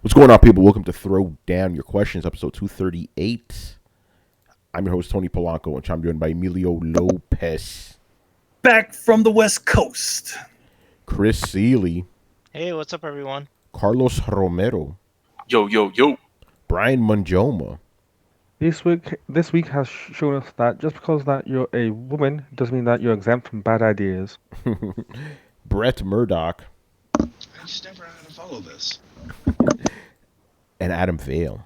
What's going on, people? Welcome to Throw Down Your Questions, episode 238. I'm your host, Tony Polanco, and I'm joined by Emilio Lopez, Back from the West Coast. Chris Seeley, Hey, what's up, everyone? Carlos Romero, Yo, yo, yo. Brian Manjoma, This week has shown us that just because that you're a woman doesn't mean that you're exempt from bad ideas. Brett Murdoch, I just never know how to follow this. and Adam Vale.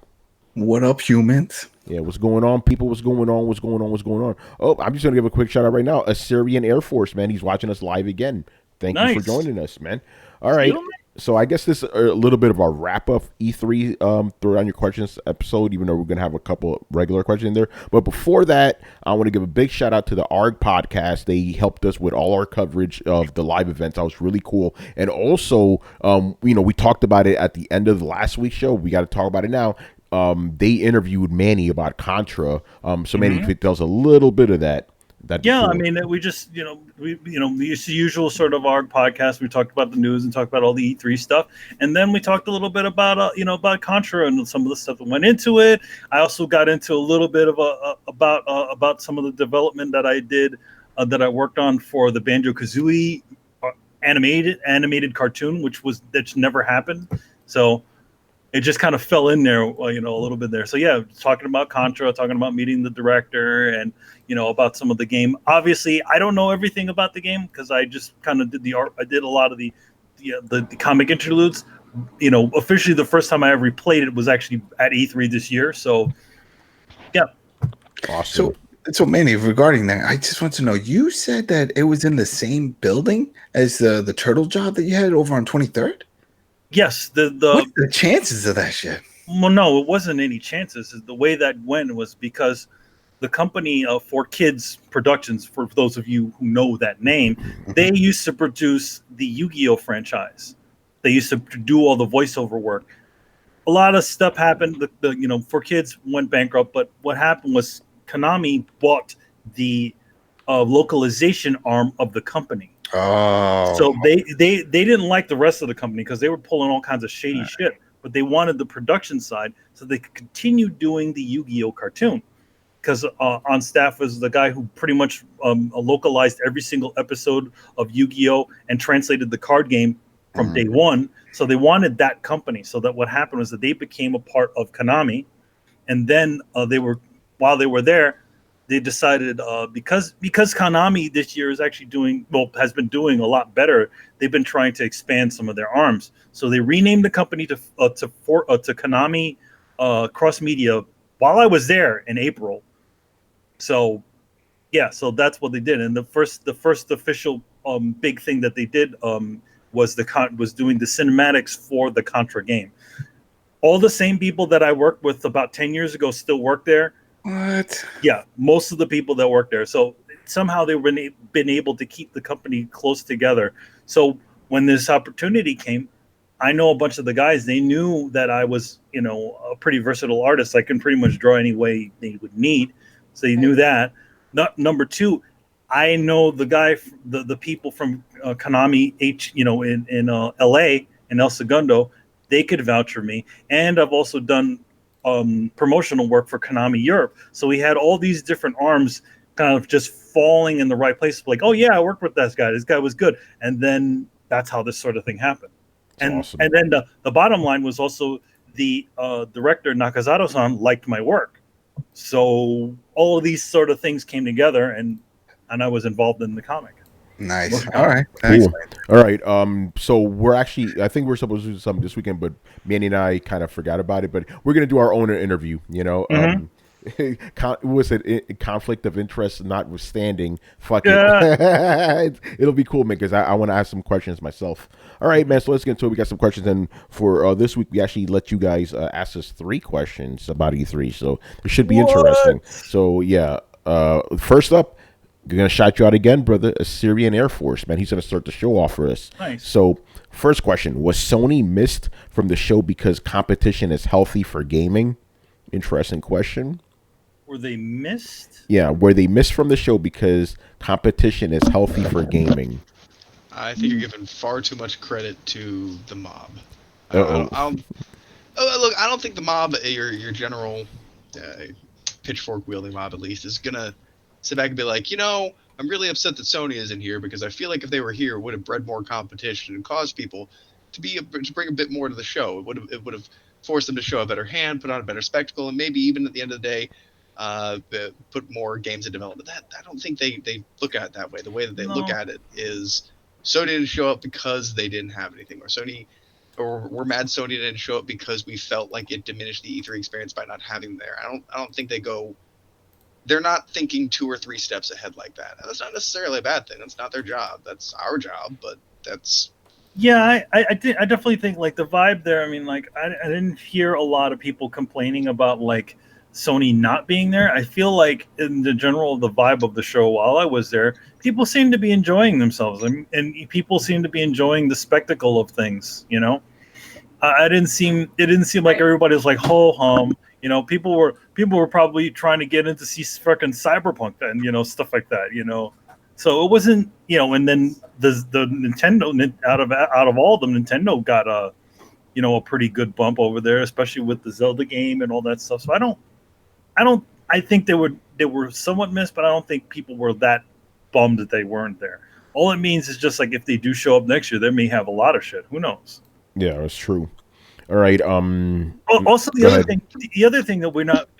What up, humans? Yeah, what's going on, people? What's going on? What's going on? What's going on? Oh, I'm just going to give a quick shout out right now. Assyrian Air Force, man. He's watching us live again. Thank you for joining us, man. All right. So I guess this is a little bit of a wrap-up E3 Throw Down Your Questions episode, even though we're going to have a couple regular questions in there. But before that, I want to give a big shout-out to the ARG podcast. They helped us with all our coverage of the live events. That was really cool. And also, we talked about it at the end of the last week's show. We got to talk about it now. They interviewed Manny about Contra. So Manny, if it tells a little bit of that. Yeah, I mean, we just, the usual sort of our podcast. We talked about the news and talked about all the E3 stuff, and then we talked a little bit about, about Contra and some of the stuff that went into it. I also got into a little bit of about some of the development that I did, that I worked on for the Banjo-Kazooie animated cartoon, that's never happened. So it just kind of fell in there, a little bit there. So yeah, talking about Contra, talking about meeting the director, and about some of the game. Obviously, I don't know everything about the game because I just kind of did the art. I did a lot of the comic interludes. Officially, the first time I ever played it was actually at E3 this year. So yeah, awesome. So Manny, regarding that, I just want to know. You said that it was in the same building as the turtle job that you had over on 23rd. Yes, What's the chances of that shit? Well, no, it wasn't any chances. The way that went was because the company For Kids Productions, for those of you who know that name, they used to produce the Yu-Gi-Oh franchise. They used to do all the voiceover work. A lot of stuff happened. The For Kids went bankrupt, but what happened was Konami bought the localization arm of the company. Oh, So they didn't like the rest of the company because they were pulling all kinds of shady shit, but they wanted the production side so they could continue doing the Yu-Gi-Oh cartoon. Because on staff was the guy who pretty much localized every single episode of Yu-Gi-Oh and translated the card game from day one. So they wanted that company. So that what happened was that they became a part of Konami, and then while they were there, they decided because Konami this year is actually has been doing a lot better. They've been trying to expand some of their arms, so they renamed the company to Konami Cross Media while I was there in April. So yeah, so that's what they did, and the first official big thing that they did was doing the cinematics for the Contra game. All the same people that I worked with about 10 years ago still work there. what? Yeah, most of the people that work there. So somehow they've been able to keep the company close together. So when this opportunity came, I know a bunch of the guys. They knew that I was, a pretty versatile artist. I can pretty much draw any way they would need. So they knew that. Number two, I know the guy, the people from Konami in LA and El Segundo. They could vouch for me, and I've also done promotional work for Konami Europe. So we had all these different arms kind of just falling in the right place. Like, oh yeah, I worked with this guy. This guy was good. And then that's how this sort of thing happened. And awesome. And then the bottom line was also the director Nakazato-san liked my work. So all of these sort of things came together, and I was involved in the comic. Nice. All right. Cool. All right. So I think we're supposed to do something this weekend, but Manny and I kind of forgot about it. But we're gonna do our own interview. Was it conflict of interest notwithstanding? Fuck it. It'll be cool, man, because I want to ask some questions myself. All right, man. So let's get into it. We got some questions, and for this week, we actually let you guys ask us 3 questions about E3. So it should be interesting. So yeah. First up. We're going to shout you out again, brother. Assyrian Air Force, man. He's going to start the show off for us. Nice. So, first question. Was Sony missed from the show because competition is healthy for gaming? Interesting question. Were they missed? Yeah, were they missed from the show because competition is healthy for gaming? I think you're giving far too much credit to the mob. Uh-oh. I don't think the mob, your general pitchfork wielding mob at least, is gonna sit back and be like, I'm really upset that Sony isn't here because I feel like if they were here, it would have bred more competition and caused people to bring a bit more to the show. It would have forced them to show a better hand, put on a better spectacle, and maybe even at the end of the day, put more games in development. That I don't think they look at it that way. The way that they look at it is Sony didn't show up because they didn't have anything, or we're mad Sony didn't show up because we felt like it diminished the E3 experience by not having them there. I don't think they're not thinking 2 or 3 steps ahead like that. And that's not necessarily a bad thing. That's not their job. That's our job, but that's... Yeah, I definitely think, like, the vibe there, I mean, like, I didn't hear a lot of people complaining about, like, Sony not being there. I feel like in the general, the vibe of the show while I was there, people seem to be enjoying themselves, and people seem to be enjoying the spectacle of things, it didn't seem like everybody was like ho hum. People were probably trying to get in to see fucking Cyberpunk and stuff like that. So it wasn't And then the Nintendo out of all of them, Nintendo got a pretty good bump over there, especially with the Zelda game and all that stuff. So I think they were somewhat missed, but I don't think people were that bummed that they weren't there. All it means is just like if they do show up next year, they may have a lot of shit. Who knows? Yeah, that's true. All right. Also, the other thing that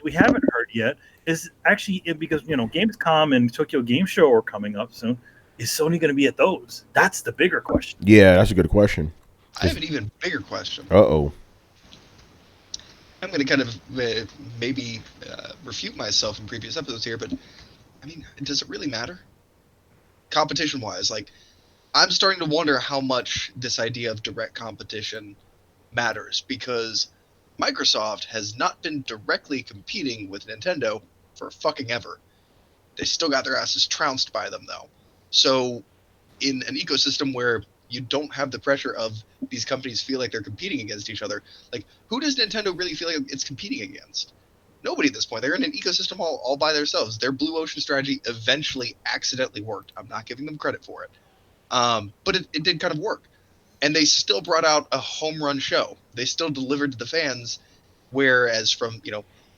we haven't heard yet is actually because Gamescom and Tokyo Game Show are coming up soon. Is Sony going to be at those? That's the bigger question. Yeah, that's a good question. I have an even bigger question. Uh-oh. I'm going to kind of maybe refute myself in previous episodes here, but I mean, does it really matter? Competition-wise, like, I'm starting to wonder how much this idea of direct competition matters, because Microsoft has not been directly competing with Nintendo for fucking ever. They still got their asses trounced by them, though. So in an ecosystem where you don't have the pressure of these companies feel like they're competing against each other, like, who does Nintendo really feel like it's competing against? Nobody at this point. They're in an ecosystem all by themselves. Their Blue Ocean strategy eventually accidentally worked. I'm not giving them credit for it. But it did kind of work. And they still brought out a home run show. They still delivered to the fans. Whereas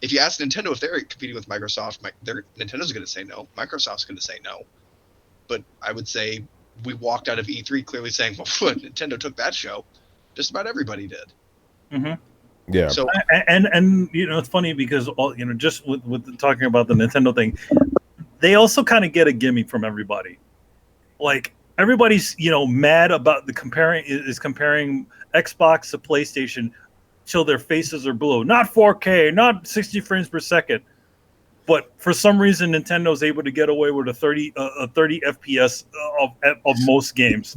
if you ask Nintendo if they're competing with Microsoft, Nintendo's going to say no. Microsoft's going to say no. But I would say we walked out of E3 clearly saying, well, Nintendo took that show. Just about everybody did. Mm-hmm. Yeah. So and it's funny because just with talking about the Nintendo thing, they also kind of get a gimme from everybody. Like, everybody's mad about comparing Xbox to PlayStation till their faces are blue. Not 4K, not 60 frames per second. But for some reason, Nintendo's able to get away with a 30 FPS of most games,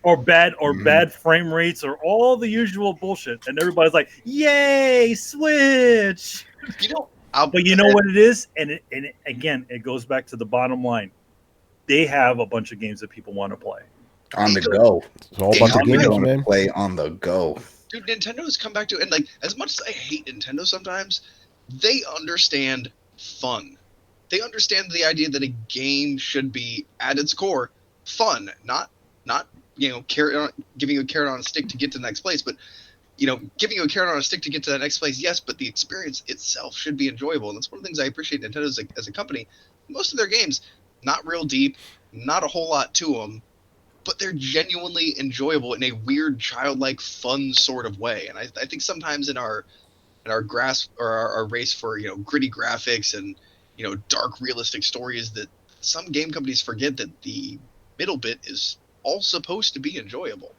or bad frame rates, or all the usual bullshit, and everybody's like, "Yay, Switch!" But you know what it is, and again, it goes back to the bottom line. They have a bunch of games that people want to play on the go. It's all a bunch of games, man. Play on the go. Dude, Nintendo's come back to it, and like, as much as I hate Nintendo sometimes, they understand fun. They understand the idea that a game should be, at its core, fun, not giving you a carrot on a stick to get to the next place, but giving you a carrot on a stick to get to the next place, yes, but the experience itself should be enjoyable. And that's one of the things I appreciate Nintendo as a company. Most of their games, not real deep, not a whole lot to them, but they're genuinely enjoyable in a weird, childlike, fun sort of way. And I think sometimes in our grasp or our race for gritty graphics and dark, realistic stories, that some game companies forget that the middle bit is all supposed to be enjoyable.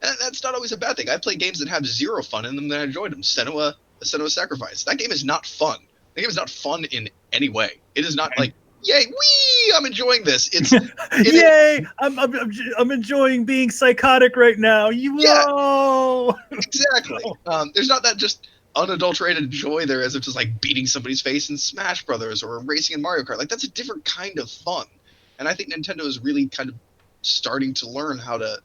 And that's not always a bad thing. I play games that have zero fun in them that I enjoyed them. Senua Sacrifice. That game is not fun. That game is not fun in any way. It is not like, yay, wee! I'm enjoying this. Yay! I'm enjoying being psychotic right now. Whoa! Yeah, exactly. There's not that just unadulterated joy there as if just like beating somebody's face in Smash Brothers or racing in Mario Kart. Like, that's a different kind of fun. And I think Nintendo is really kind of starting to learn how to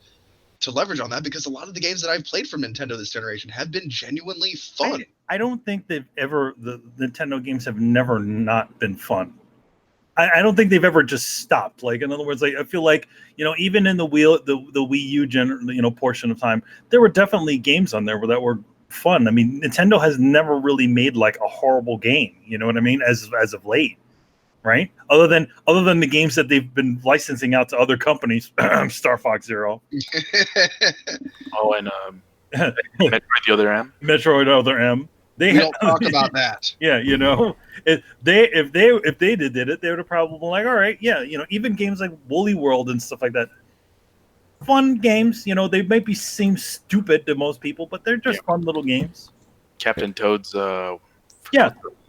leverage on that, because a lot of the games that I've played from Nintendo this generation have been genuinely fun. I don't think the Nintendo games have never not been fun. I don't think they've ever just stopped. Like, in other words, like I feel like, even in the Wii U portion of time, there were definitely games on there that were fun. I mean, Nintendo has never really made like a horrible game. You know what I mean? As of late, right? Other than the games that they've been licensing out to other companies, Star Fox Zero. Oh, and Metroid the Other M. Metroid Other M. We don't talk about that. Yeah, if they did it, they would have probably been like, all right, yeah, even games like Woolly World and stuff like that, fun games. They might seem stupid to most people, but they're just fun little games. Captain Toad's. A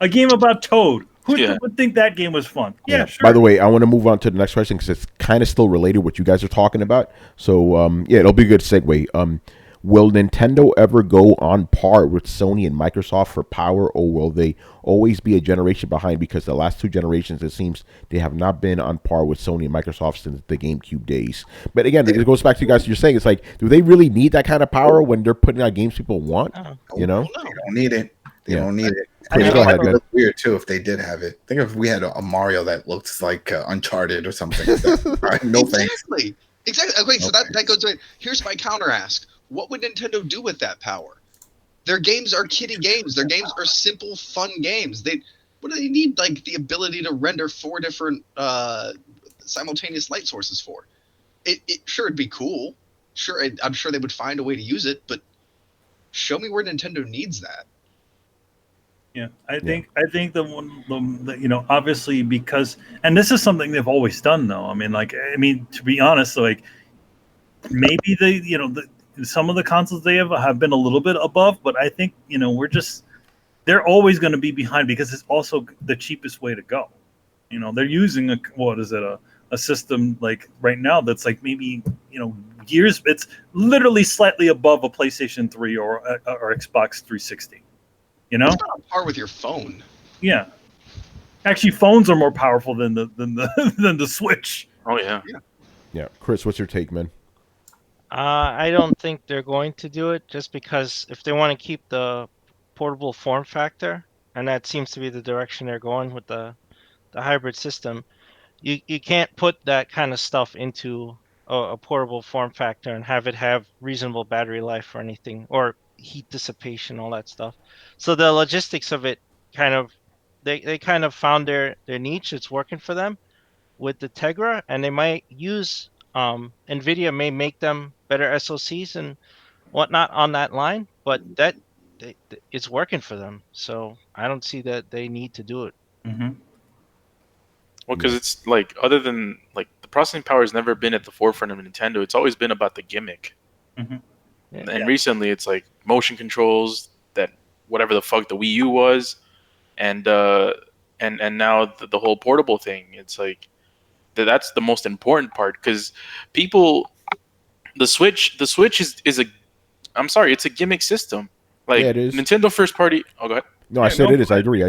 game about Toad. Who would think that game was fun? Yeah, sure. By the way, I want to move on to the next question because it's kind of still related to what you guys are talking about. So, it'll be a good segue. Will Nintendo ever go on par with Sony and Microsoft for power, or will they always be a generation behind? Because the last two generations, it seems they have not been on par with Sony and Microsoft since the GameCube days. But again, it goes back to you guys. You're saying it's like, do they really need that kind of power when they're putting out games people want? They don't need it. They don't need it. Chris, go ahead, man. Look weird too if they did have it. Think if we had a Mario that looks like Uncharted or something. Right? No thanks. Exactly. Okay, so that goes right. Here's my counter ask. What would Nintendo do with that power? Their games are kiddie games. Their games are simple, fun games. What do they need like the ability to render 4 different simultaneous light sources for? It'd be cool. Sure, I'm sure they would find a way to use it, but show me where Nintendo needs that. Yeah, I think the one, obviously because, and this is something they've always done though. I mean, to be honest, like maybe some of the consoles they have been a little bit above, but I think, they're always going to be behind because it's also the cheapest way to go. They're using a system like right now that's like maybe, years, it's literally slightly above a PlayStation 3 or Xbox 360. It's not on par with your phone. Yeah. Actually, phones are more powerful than the Switch. Oh, yeah. Yeah. Chris, what's your take, man? I don't think they're going to do it just because if they want to keep the portable form factor, and that seems to be the direction they're going with the hybrid system, you can't put that kind of stuff into a portable form factor and have it have reasonable battery life or anything, or heat dissipation, all that stuff. So the logistics of it they kind of found their niche. It's working for them with the Tegra, and they might use NVIDIA may make them better SoCs and whatnot on that line, but it's working for them. So I don't see that they need to do it. Mm-hmm. Well, because it's like, other than like the processing power has never been at the forefront of Nintendo. It's always been about the gimmick. Mm-hmm. And recently it's like motion controls, that whatever the fuck the Wii U was, and now the whole portable thing. It's like that's the most important part, because the Switch is it's a gimmick system. Like, yeah, it is. Nintendo first party. Oh, go ahead. No, I said it is. I agree.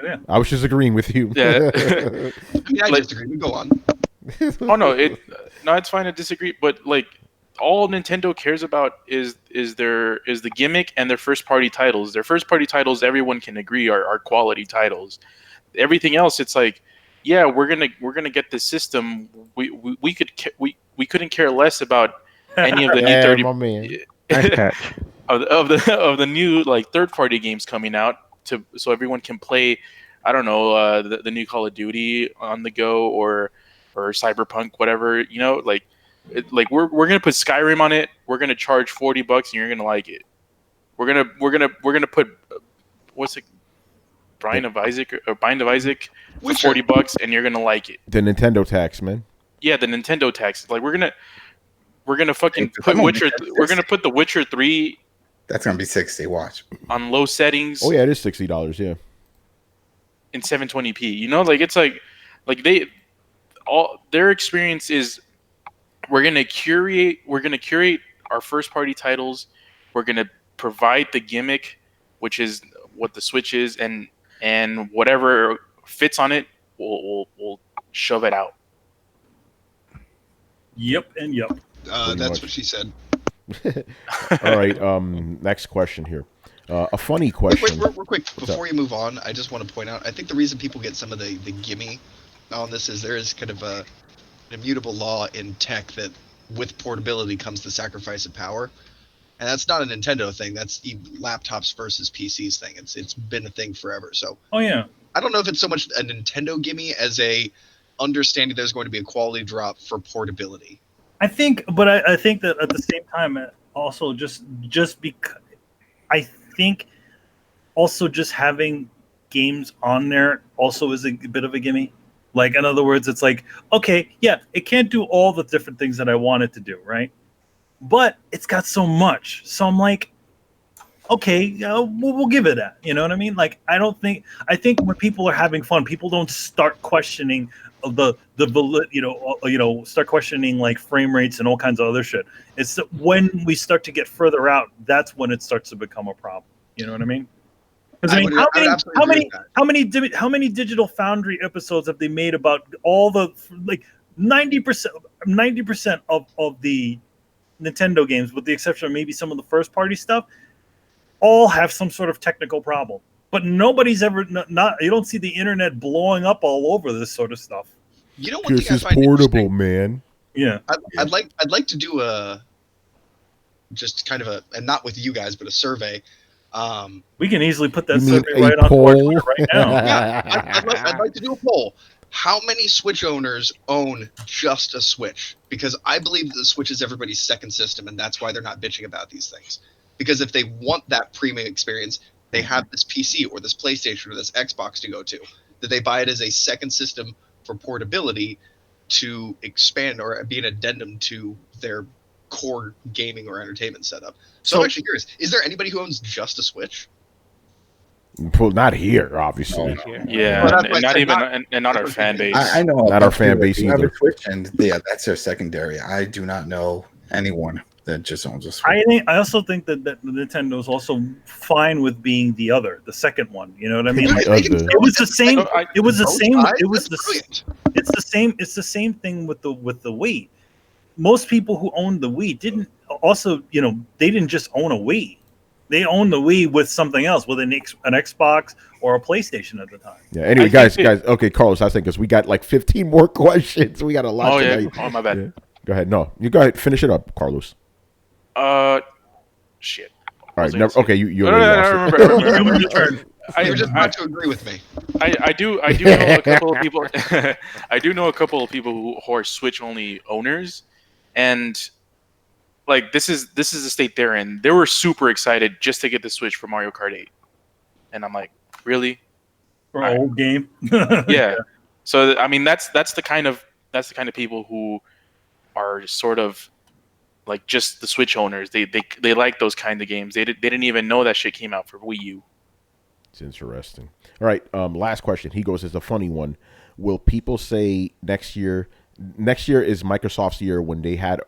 Yeah. I was just agreeing with you. Yeah. I disagree. Go on. Oh no, it's fine to disagree, but like, all Nintendo cares about is the gimmick and their first party titles. Their first party titles, everyone can agree, are quality titles. Everything else, it's like, yeah, we're gonna get this system. We couldn't care less about any of the new 30 of the new like third party games coming out so everyone can play. I don't know, the new Call of Duty on the go, or Cyberpunk, whatever, like. We're gonna put Skyrim on it. We're gonna charge $40, and you're gonna like it. We're gonna put what's it, Bind of Isaac for $40, and you're gonna like it. The Nintendo tax, man. Yeah, the Nintendo tax. Like, we're gonna fucking put Witcher. We're gonna put The Witcher 3. That's gonna be $60. Watch on low settings. Oh yeah, it is $60. Yeah. In 720p. Like, it's like their experience is. We're gonna curate our first party titles. We're gonna provide the gimmick, which is what the Switch is, and whatever fits on it, we'll shove it out. Yep and yep. That's what she said. All right. Next question here. A funny question. Real quick, before you move on, I just want to point out, I think the reason people get some of the gimme on this is there is kind of an immutable law in tech that with portability comes the sacrifice of power. And that's not a Nintendo thing. That's laptops versus PCs thing. It's been a thing forever. So yeah, I don't know if it's so much a Nintendo gimme as a understanding there's going to be a quality drop for portability. I think that at the same time, also just because I think also just having games on there also is a bit of a gimme. Like, in other words, it's like, okay, yeah, it can't do all the different things that I want it to do, right? But it's got so much. So I'm like, okay, we'll give it that. You know what I mean? Like, I think when people are having fun, people don't start questioning start questioning like frame rates and all kinds of other shit. It's when we start to get further out, that's when it starts to become a problem. You know what I mean? Because how many Digital Foundry episodes have they made about all the like 90% of the Nintendo games, with the exception of maybe some of the first party stuff, all have some sort of technical problem. But nobody's ever not. You don't see the internet blowing up all over this sort of stuff. You know, one this thing is portable, man. Yeah, I'd like to do just kind of and not with you guys, but a survey. We can easily put that You mean survey a right on poll? Twitter right now. Yeah, I'd like to do a poll. How many Switch owners own just a Switch? Because I believe the Switch is everybody's second system, and that's why they're not bitching about these things. Because if they want that premium experience, they have this PC or this PlayStation or this Xbox to go to. That they buy it as a second system for portability to expand or be an addendum to their core gaming or entertainment setup. So I'm actually curious, is there anybody who owns just a Switch? Well, not here, obviously. Yeah, Well, and not even not our fan base. I know Not our fan base who have either. a Switch, and yeah, that's their secondary. I do not know anyone that just owns a Switch. I also think that Nintendo is also fine with being the second one. You know what I mean? Like, it was the same. It was the same. It was It's the same thing with the Wii. Most people who owned the Wii didn't also, they didn't just own a Wii. They owned the Wii with something else, with an Xbox or a PlayStation at the time. Yeah. Anyway, guys. Okay, Carlos, I think because we got like 15 more questions. We got a lot. Yeah. Oh, my bad. Yeah. Go ahead. No, you go ahead. Finish it up, Carlos. Shit. All right. Okay. You. I remember. You're just not to agree with me. I do know a couple of people. I do know a couple of people who are Switch only owners, and like this is the state they're in. They were super excited just to get the Switch for Mario Kart 8, and I'm like, really? For an old game? Yeah. So I mean, that's the kind of people who are sort of like just the Switch owners. They like those kind of games. They didn't even know that shit came out for Wii U. It's interesting. All right. Last question. He goes, it's a funny one. Will people say next year is Microsoft's year when they had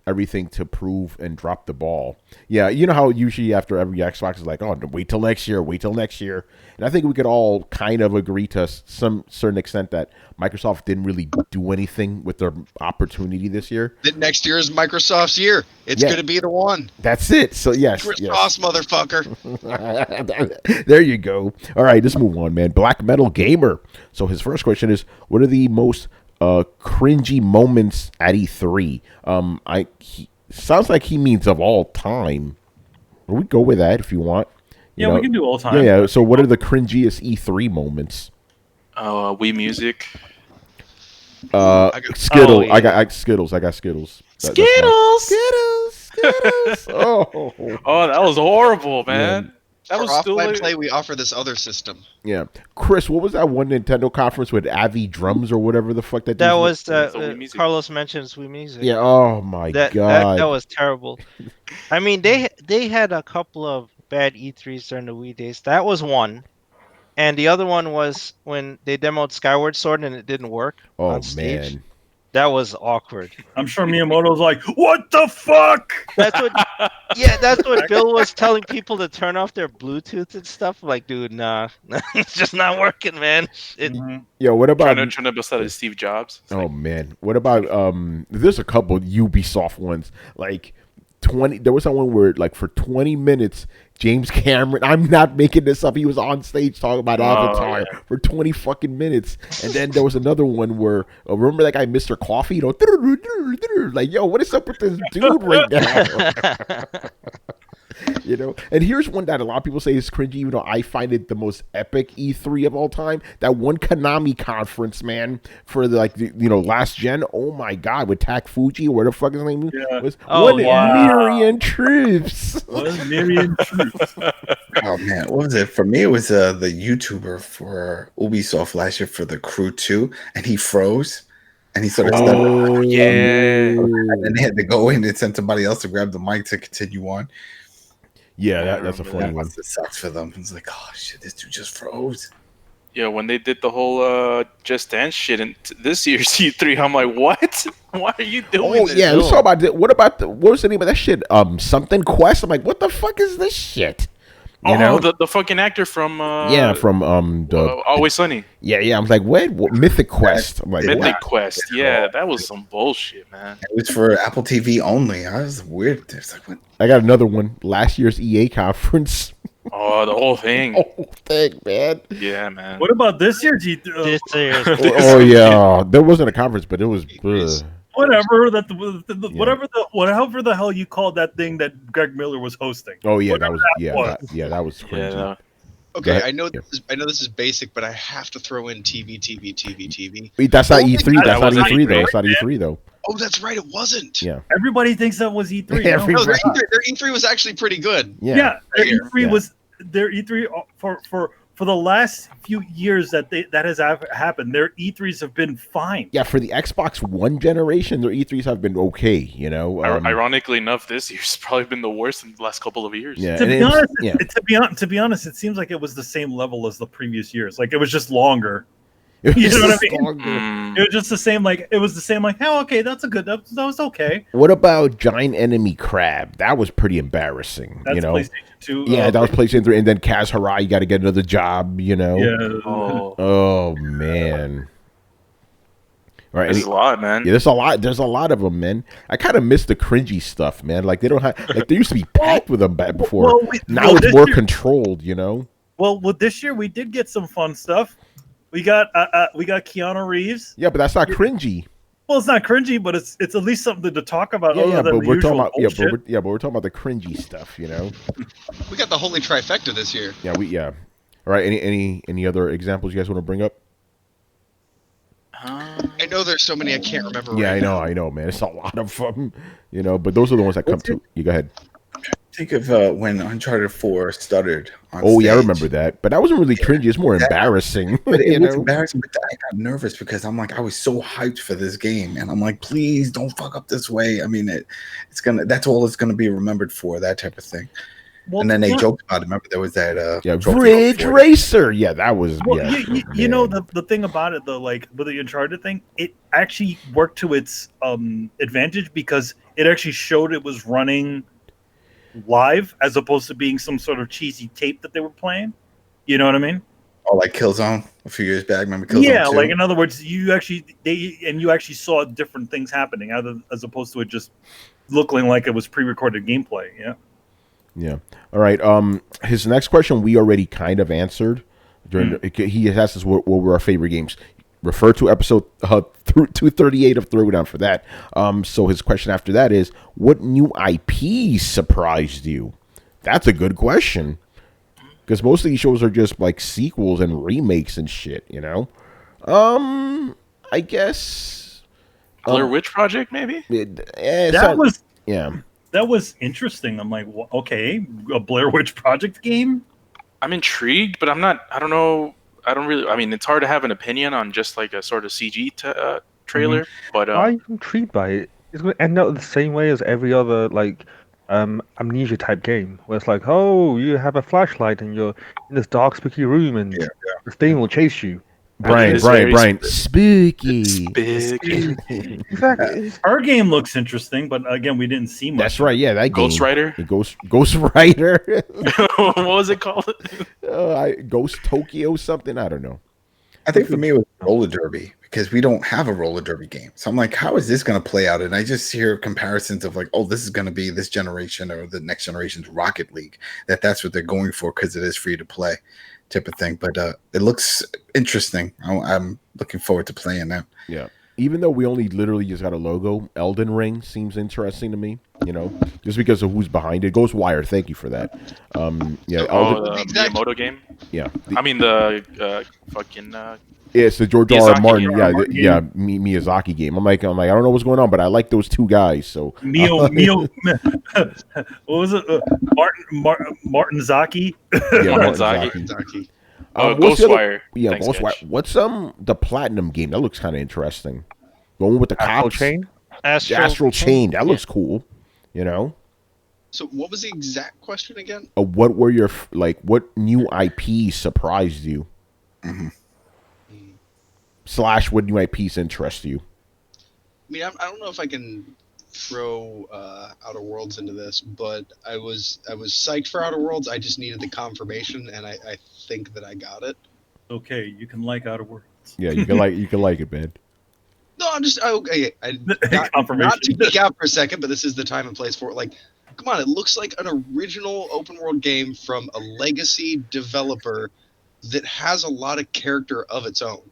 everything to prove and drop the ball? Yeah. You know how usually after every Xbox is like, oh, wait till next year. And I think we could all kind of agree to some certain extent that Microsoft didn't really do anything with their opportunity this year. That next year is Microsoft's year. It's going to be the one. That's it. So yes. Sauce, motherfucker. There you go. All right, let's move on, man. Black Metal Gamer. So his first question is, what are the most cringy moments at E3? Sounds like he means of all time. We go with that if you want. Yeah, we can do all time. Yeah. So what are the cringiest E3 moments? Wii Music. Skittles. I got Skittles. Skittles. Oh, that was horrible, man. Yeah. That was For still offline play. We offer this other system. Yeah, Chris, what was that one Nintendo conference with Avi drums or whatever the fuck that? That was Carlos mentions Wii Music. Yeah. Oh my god. That was terrible. I mean, they had a couple of bad E3s during the Wii days. That was one, and the other one was when they demoed Skyward Sword and it didn't work on stage. Man. That was awkward. I'm sure Miyamoto's like, "What the fuck?" That's what Bill was telling people to turn off their Bluetooth and stuff. Like, dude, nah, it's just not working, man. Yo, what about trying to bust out of Steve Jobs? Man, what about there's a couple Ubisoft ones like There was someone where like for 20 minutes, James Cameron, I'm not making this up, he was on stage talking about Avatar for 20 fucking minutes. And then there was another one where remember that guy Mr. Coffee, you know, like, yo, what is up with this dude right now? You know, and here's one that a lot of people say is cringy, even though I find it the most epic E3 of all time. That one Konami conference, man, for the last gen. Oh my god, with Tak Fuji, or where the fuck his name was? Myriad Troops. Myriad Troops. Oh man, what was it? For me, it was the YouTuber for Ubisoft last year for the Crew 2, and he froze. And he sort of and then they had to go in and send somebody else to grab the mic to continue on. Yeah, that's a funny one. It sucks for them. It's like, oh shit, this dude just froze. Yeah, when they did the whole Just Dance shit in this year's E3, I'm like, what? Why are you doing this? Oh yeah, let's talk about it. What was the name of that shit? Something Quest. I'm like, what the fuck is this shit? You know? The fucking actor from Always Sunny. Yeah. I was like, what? Mythic Quest. I'm like, Mythic Quest. Yeah, that was some bullshit, man. It was for Apple TV only. I was weird. It's like, what? I got another one. Last year's EA conference. Oh, the whole thing. Man. Yeah, man. What about this year's E3? This year's Oh yeah, there wasn't a conference, but it was. Whatever however the hell you called that thing that Greg Miller was hosting. Oh yeah, Whatever that was cringy. Yeah. Okay, I know this is basic, but I have to throw in TV. Wait, that's not E3. That's not was E3 though. E3, It's not E3 though. Oh, that's right. It wasn't. Yeah. Everybody thinks that was E3. No, their E3 was actually pretty good. Yeah. Their E3 was their E3 for the last few years that has happened. Their E3s have been fine. Yeah, for the Xbox One generation, their E3s have been okay. You know, ironically enough, this year's probably been the worst in the last couple of years. Yeah, to be honest, it seems like it was the same level as the previous years. Like it was just longer. You know what I mean? It was just the same. Like it was the same. Like, oh, okay, that was okay. What about Giant Enemy Crab? That was pretty embarrassing. That's you know, PlayStation 2. Yeah, that was PlayStation 3, and then Kaz Harai, you got to get another job. You know. Yeah. Oh man. All right, there's a lot, man. Yeah, there's a lot of them, man. I kind of miss the cringy stuff, man. Like they don't have, like they used to be packed with them back before. Now it's more controlled, you know. Well, this year we did get some fun stuff. We got Keanu Reeves. Yeah, but that's not cringy. Well, it's not cringy, but it's at least something to talk about. Yeah, but we're talking about but we're talking about the cringy stuff, you know. We got the holy trifecta this year. Yeah. All right, any other examples you guys want to bring up? I know there's so many I can't remember. Yeah, I know, man. It's a lot of them, you know. But those are the ones that come to. You go ahead. Think of when Uncharted 4 stuttered on stage. Yeah, I remember that. But that wasn't really cringy. It's more embarrassing. But it was embarrassing, but I got nervous because I'm like, I was so hyped for this game. And I'm like, please don't fuck up this way. I mean, that's all it's going to be remembered for, that type of thing. Well, and then they joked about it. Remember, there was that Ridge Racer. Yeah, that was. Well, you know the thing about it, though, like with the Uncharted thing, it actually worked to its advantage because it actually showed it was running live as opposed to being some sort of cheesy tape that they were playing. You know what I mean? Oh, like Killzone a few years back. Remember Killzone? Yeah, like in other words, you actually saw different things happening as opposed to it just looking like it was pre-recorded gameplay. Yeah. Yeah. All right. His next question we already kind of answered. He asked us what were our favorite games. Refer to episode 238 of Throwdown for that. So his question after that is, what new IP surprised you? That's a good question. Because most of these shows are just like sequels and remakes and shit, you know? I guess... Blair Witch Project, maybe? That was interesting. I'm like, okay, a Blair Witch Project game? I'm intrigued, but I don't know. I mean, it's hard to have an opinion on just like a sort of CG trailer. Mm-hmm. But I'm intrigued by it. It's going to end up the same way as every other like amnesia type game, where it's like, oh, you have a flashlight and you're in this dark, spooky room, and the thing will chase you. Brian, spooky. Exactly. Our game looks interesting, but again, we didn't see much. That's right. Yeah, that Ghost game. Rider. Ghost Rider. What was it called? Ghost Tokyo something. I don't know. I think for me it was roller derby because we don't have a roller derby game. So I'm like, how is this going to play out? And I just hear comparisons of like, oh, this is going to be this generation or the next generation's Rocket League. That's what they're going for because it is free to play, type of thing. But it looks interesting. I'm looking forward to playing that. Yeah. Even though we only literally just got a logo, Elden Ring seems interesting to me. You know, just because of who's behind it. Ghostwire, thank you for that. Yeah, the Miyamoto game. Yeah, I mean the fucking. Yeah, it's the George R. R. Martin. Miyazaki game. I'm like, I don't know what's going on, but I like those two guys. So Mio, what was it? Martin Zaki. Yeah, Martin Zaki. Ghostwire. Yeah, Thanks, Ghostwire. Sketch. What's the Platinum game? That looks kind of interesting. Going with the cops. Astral Chain. That looks cool. You know. So, what was the exact question again? What were your what new IP surprised you? Mm-hmm. / what new IPs interest you? I mean, I don't know if I can throw Outer Worlds into this, but I was psyched for Outer Worlds. I just needed the confirmation, and I think that I got it. Okay, you can like Outer Worlds. Yeah, you can like it, man. No, I'm just okay. Not to geek out for a second, but this is the time and place for it. Like, come on, it looks like an original open world game from a legacy developer that has a lot of character of its own.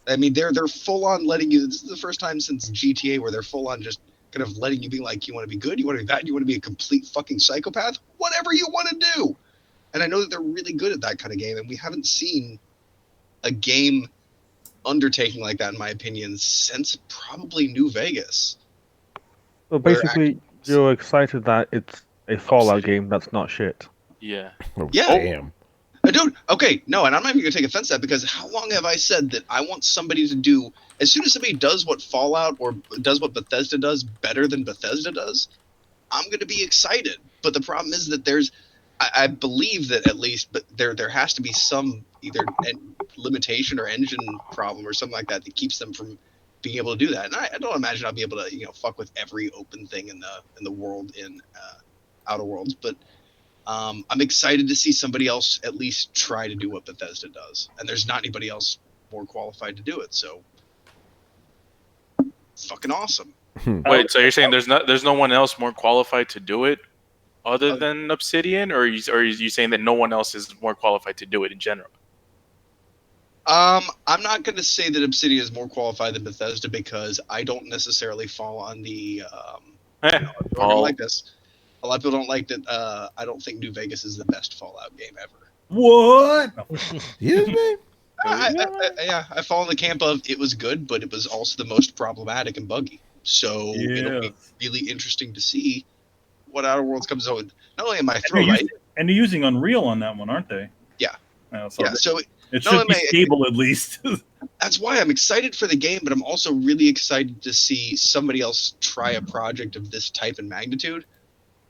I mean, they're full on letting you. This is the first time since GTA where they're full on just kind of letting you be like, you want to be good, you want to be bad, you want to be a complete fucking psychopath, whatever you want to do. And I know that they're really good at that kind of game, and we haven't seen a game undertaking like that, in my opinion, since probably New Vegas. So basically, you're excited that it's a Fallout game that's not shit. Yeah. Oh, Yeah. Damn. Dude, okay, no, and I'm not even going to take offense to that, because how long have I said that I want somebody to do, as soon as somebody does what Fallout or does what Bethesda does better than Bethesda does, I'm going to be excited. But the problem is that I believe that at least, but there has to be some either limitation or engine problem or something like that keeps them from being able to do that. And I don't imagine I'll be able to fuck with every open thing in the world in Outer Worlds, but I'm excited to see somebody else at least try to do what Bethesda does, and there's not anybody else more qualified to do it. So, fucking awesome. Wait, so you're saying there's no one else more qualified to do it other than Obsidian, or are you saying that no one else is more qualified to do it in general? I'm not going to say that Obsidian is more qualified than Bethesda, because I don't necessarily fall on the like this. A lot of people don't like that. I don't think New Vegas is the best Fallout game ever. What? Yes, man. I fall in the camp of it was good, but it was also the most problematic and buggy. So it'll be really interesting to see what Outer Worlds comes out with. Not only am I thrilled, and they're using Unreal on that one, aren't they? Yeah. So it should be stable at least. That's why I'm excited for the game, but I'm also really excited to see somebody else try a project of this type and magnitude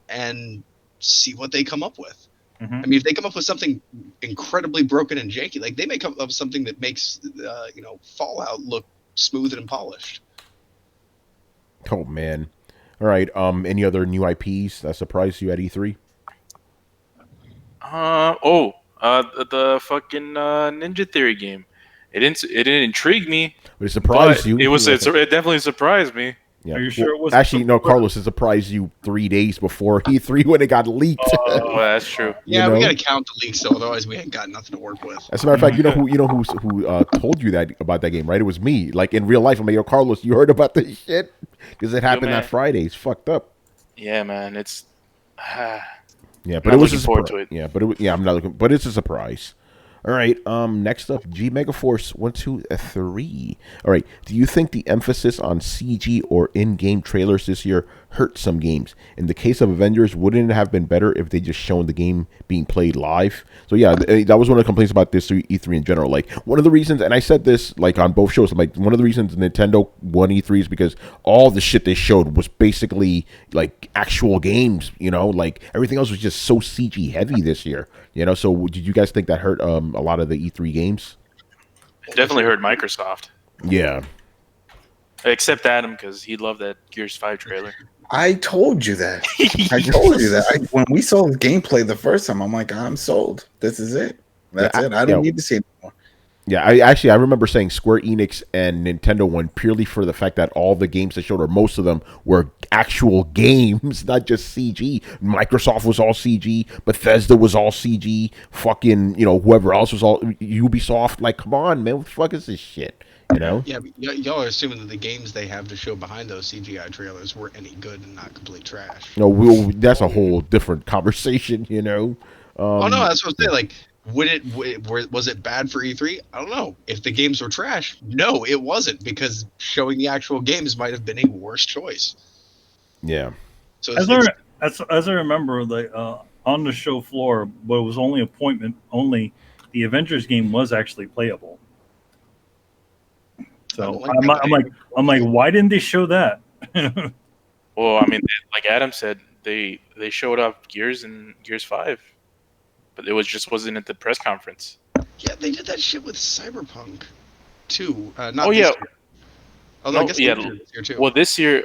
and see what they come up with. Mm-hmm. I mean, if they come up with something incredibly broken and janky, like they may come up with something that makes Fallout look smooth and polished. Oh man. All right. Any other new IPs that surprised you at E3? The fucking Ninja Theory game. It didn't intrigue me. But it surprised you. It definitely surprised me. Yeah. Are you sure it was? Actually, no, Carlos, it surprised you 3 days before E3 when it got leaked. Oh, that's true. Yeah, we gotta count the leaks, so otherwise we ain't got nothing to work with. As a matter of fact, who told you that about that game, right? It was me. Like in real life, I'm like, yo, Carlos, you heard about this shit? Because it happened that Friday. It's fucked up. Yeah, man. It's. Yeah, but it was looking forward to it. Yeah, I'm not looking. But it's a surprise. All right. Next up, G Megaforce 1, 2, 3. All right. Do you think the emphasis on CG or in-game trailers this year hurt some games? In the case of Avengers, wouldn't it have been better if they just shown the game being played live? So yeah, that was one of the complaints about this E3 in general. Like one of the reasons, and I said this like on both shows, like one of the reasons Nintendo won E3 is because all the shit they showed was basically like actual games. Like everything else was just so CG heavy this year. So did you guys think that hurt a lot of the E3 games? It definitely hurt Microsoft. Yeah. Except Adam, because he loved that Gears 5 trailer. I told you that. When we saw the gameplay the first time, I'm like, I'm sold. This is it. That's it. I don't need to see it anymore. Yeah, I remember saying Square Enix and Nintendo won purely for the fact that all the games they showed, or most of them, were actual games, not just CG. Microsoft was all CG, Bethesda was all CG, fucking, whoever else was all Ubisoft. Like, come on, man, what the fuck is this shit? Yeah, but y'all are assuming that the games they have to show behind those CGI trailers were any good and not complete trash. No, that's a whole different conversation, Oh no, that's what I'm saying. Like, was it bad for E3? I don't know. If the games were trash, no, it wasn't, because showing the actual games might have been a worse choice. Yeah. So as I remember, on the show floor, but it was only appointment only. The Avengers game was actually playable. So I'm like, why didn't they show that? Well, I mean, like Adam said, they showed off Gears and Gears 5, but it wasn't at the press conference. Yeah, they did that shit with Cyberpunk too. Not oh yeah. This year. Although I guess yeah. This year too. Well, this year,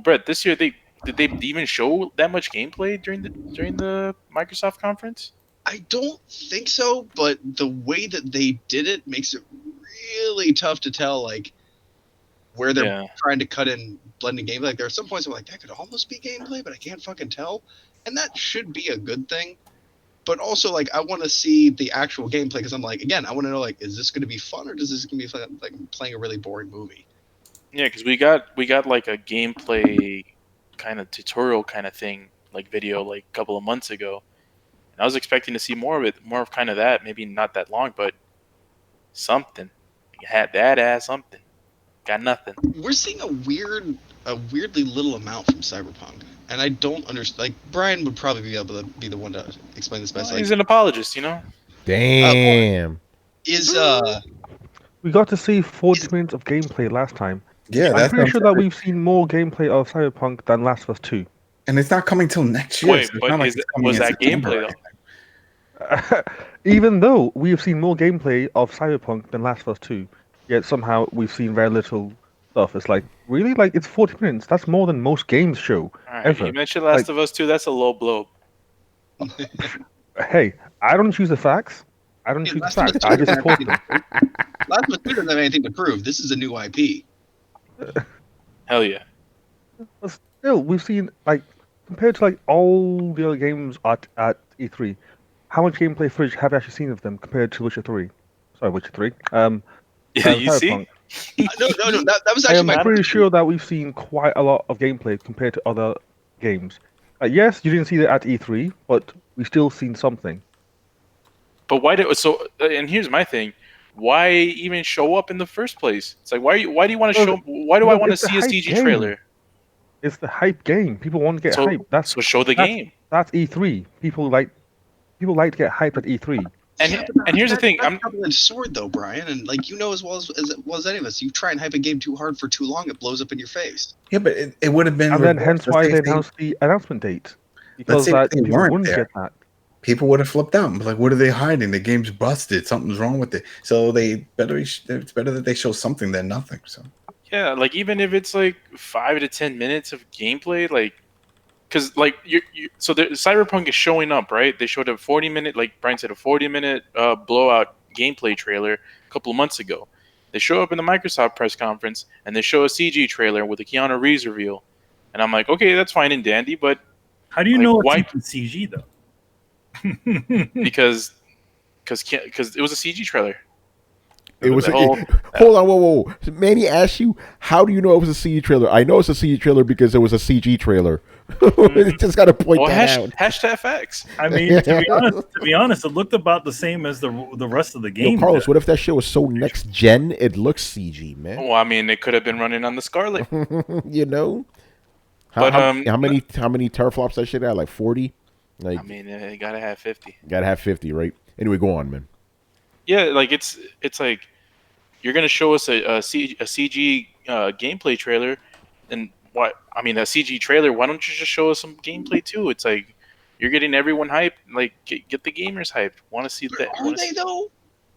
Brett, this year did they even show that much gameplay during the Microsoft conference? I don't think so, but the way that they did it makes it really tough to tell, like, where they're trying to cut in blending gameplay. Like, there are some points where, like, that could almost be gameplay, but I can't fucking tell. And that should be a good thing. But also, like, I want to see the actual gameplay, because I'm like, again, I want to know, like, is this going to be fun, or is this going to be like playing a really boring movie? Yeah, because we got like a gameplay kind of tutorial kind of thing, like video, like a couple of months ago. And I was expecting to see more of it, more of kind of that, maybe not that long, but something. You had that ass something. Got nothing. We're seeing a weirdly little amount from Cyberpunk, and I don't understand. Like, Brian would probably be able to be the one to explain this best. Well, he's an apologist, Damn. We got to see 40 minutes of gameplay last time. Yeah, I'm pretty sure that we've seen more gameplay of Cyberpunk than Last of Us 2. And it's not coming till next year. Wait, so but was that gameplay though? Even though we have seen more gameplay of Cyberpunk than Last of Us 2, yet somehow we've seen very little stuff. It's like, really? Like, it's 40 minutes. That's more than most games show ever. You mentioned Last of Us 2. That's a low blow. Hey, I don't choose the facts. I just quote them. Last of Us 2 doesn't have anything to prove. This is a new IP. Hell yeah. But still, we've seen, like, compared to, like, all the other games at E3, how much gameplay footage have you actually seen of them compared to Witcher 3? Sorry, Witcher 3. You see? No. That was actually I'm pretty sure that we've seen quite a lot of gameplay compared to other games. Yes, you didn't see that at E3, but we still seen something. But and here's my thing. Why even show up in the first place? It's like, why do you want to show? Why do I want to see a CG trailer? It's the hype game. People want to get hyped. So show the game. That's E3. People like to get hyped at E3. And here's the thing. I'm a double-edged sword, though, Brian. And like, as well as any of us, you try and hype a game too hard for too long, it blows up in your face. Yeah, but it would have been. And then hence why they announced the announcement date, because that people wouldn't get that. People would have flipped out and be like, "What are they hiding? The game's busted. Something's wrong with it." So it's better that they show something than nothing. So yeah, like even if it's like 5 to 10 minutes of gameplay, like, because like so the Cyberpunk is showing up, right? They showed a 40-minute, like Brian said, a 40-minute blowout gameplay trailer a couple of months ago. They show up in the Microsoft press conference and they show a CG trailer with a Keanu Reeves reveal, and I'm like, okay, that's fine and dandy, but how do you know it's CG though? because it was a CG trailer. It was hold on, whoa. Manny asked you, how do you know it was a CG trailer? I know it's a CG trailer because it was a CG trailer. Just got to point that out. Hashtag facts. I mean, to be honest, it looked about the same as the rest of the game. Yo, Carlos, what if that shit was so next gen it looks CG, man? Well, I mean, it could have been running on the Scarlet. How many teraflops that shit had? Like 40? Like, I mean, you gotta have 50. Gotta have 50, right? Anyway, go on, man. Yeah, like it's like you're gonna show us a CG gameplay trailer, and what I mean, a CG trailer. Why don't you just show us some gameplay too? It's like you're getting everyone hyped. Like get the gamers hyped. Want to see that? Are they though?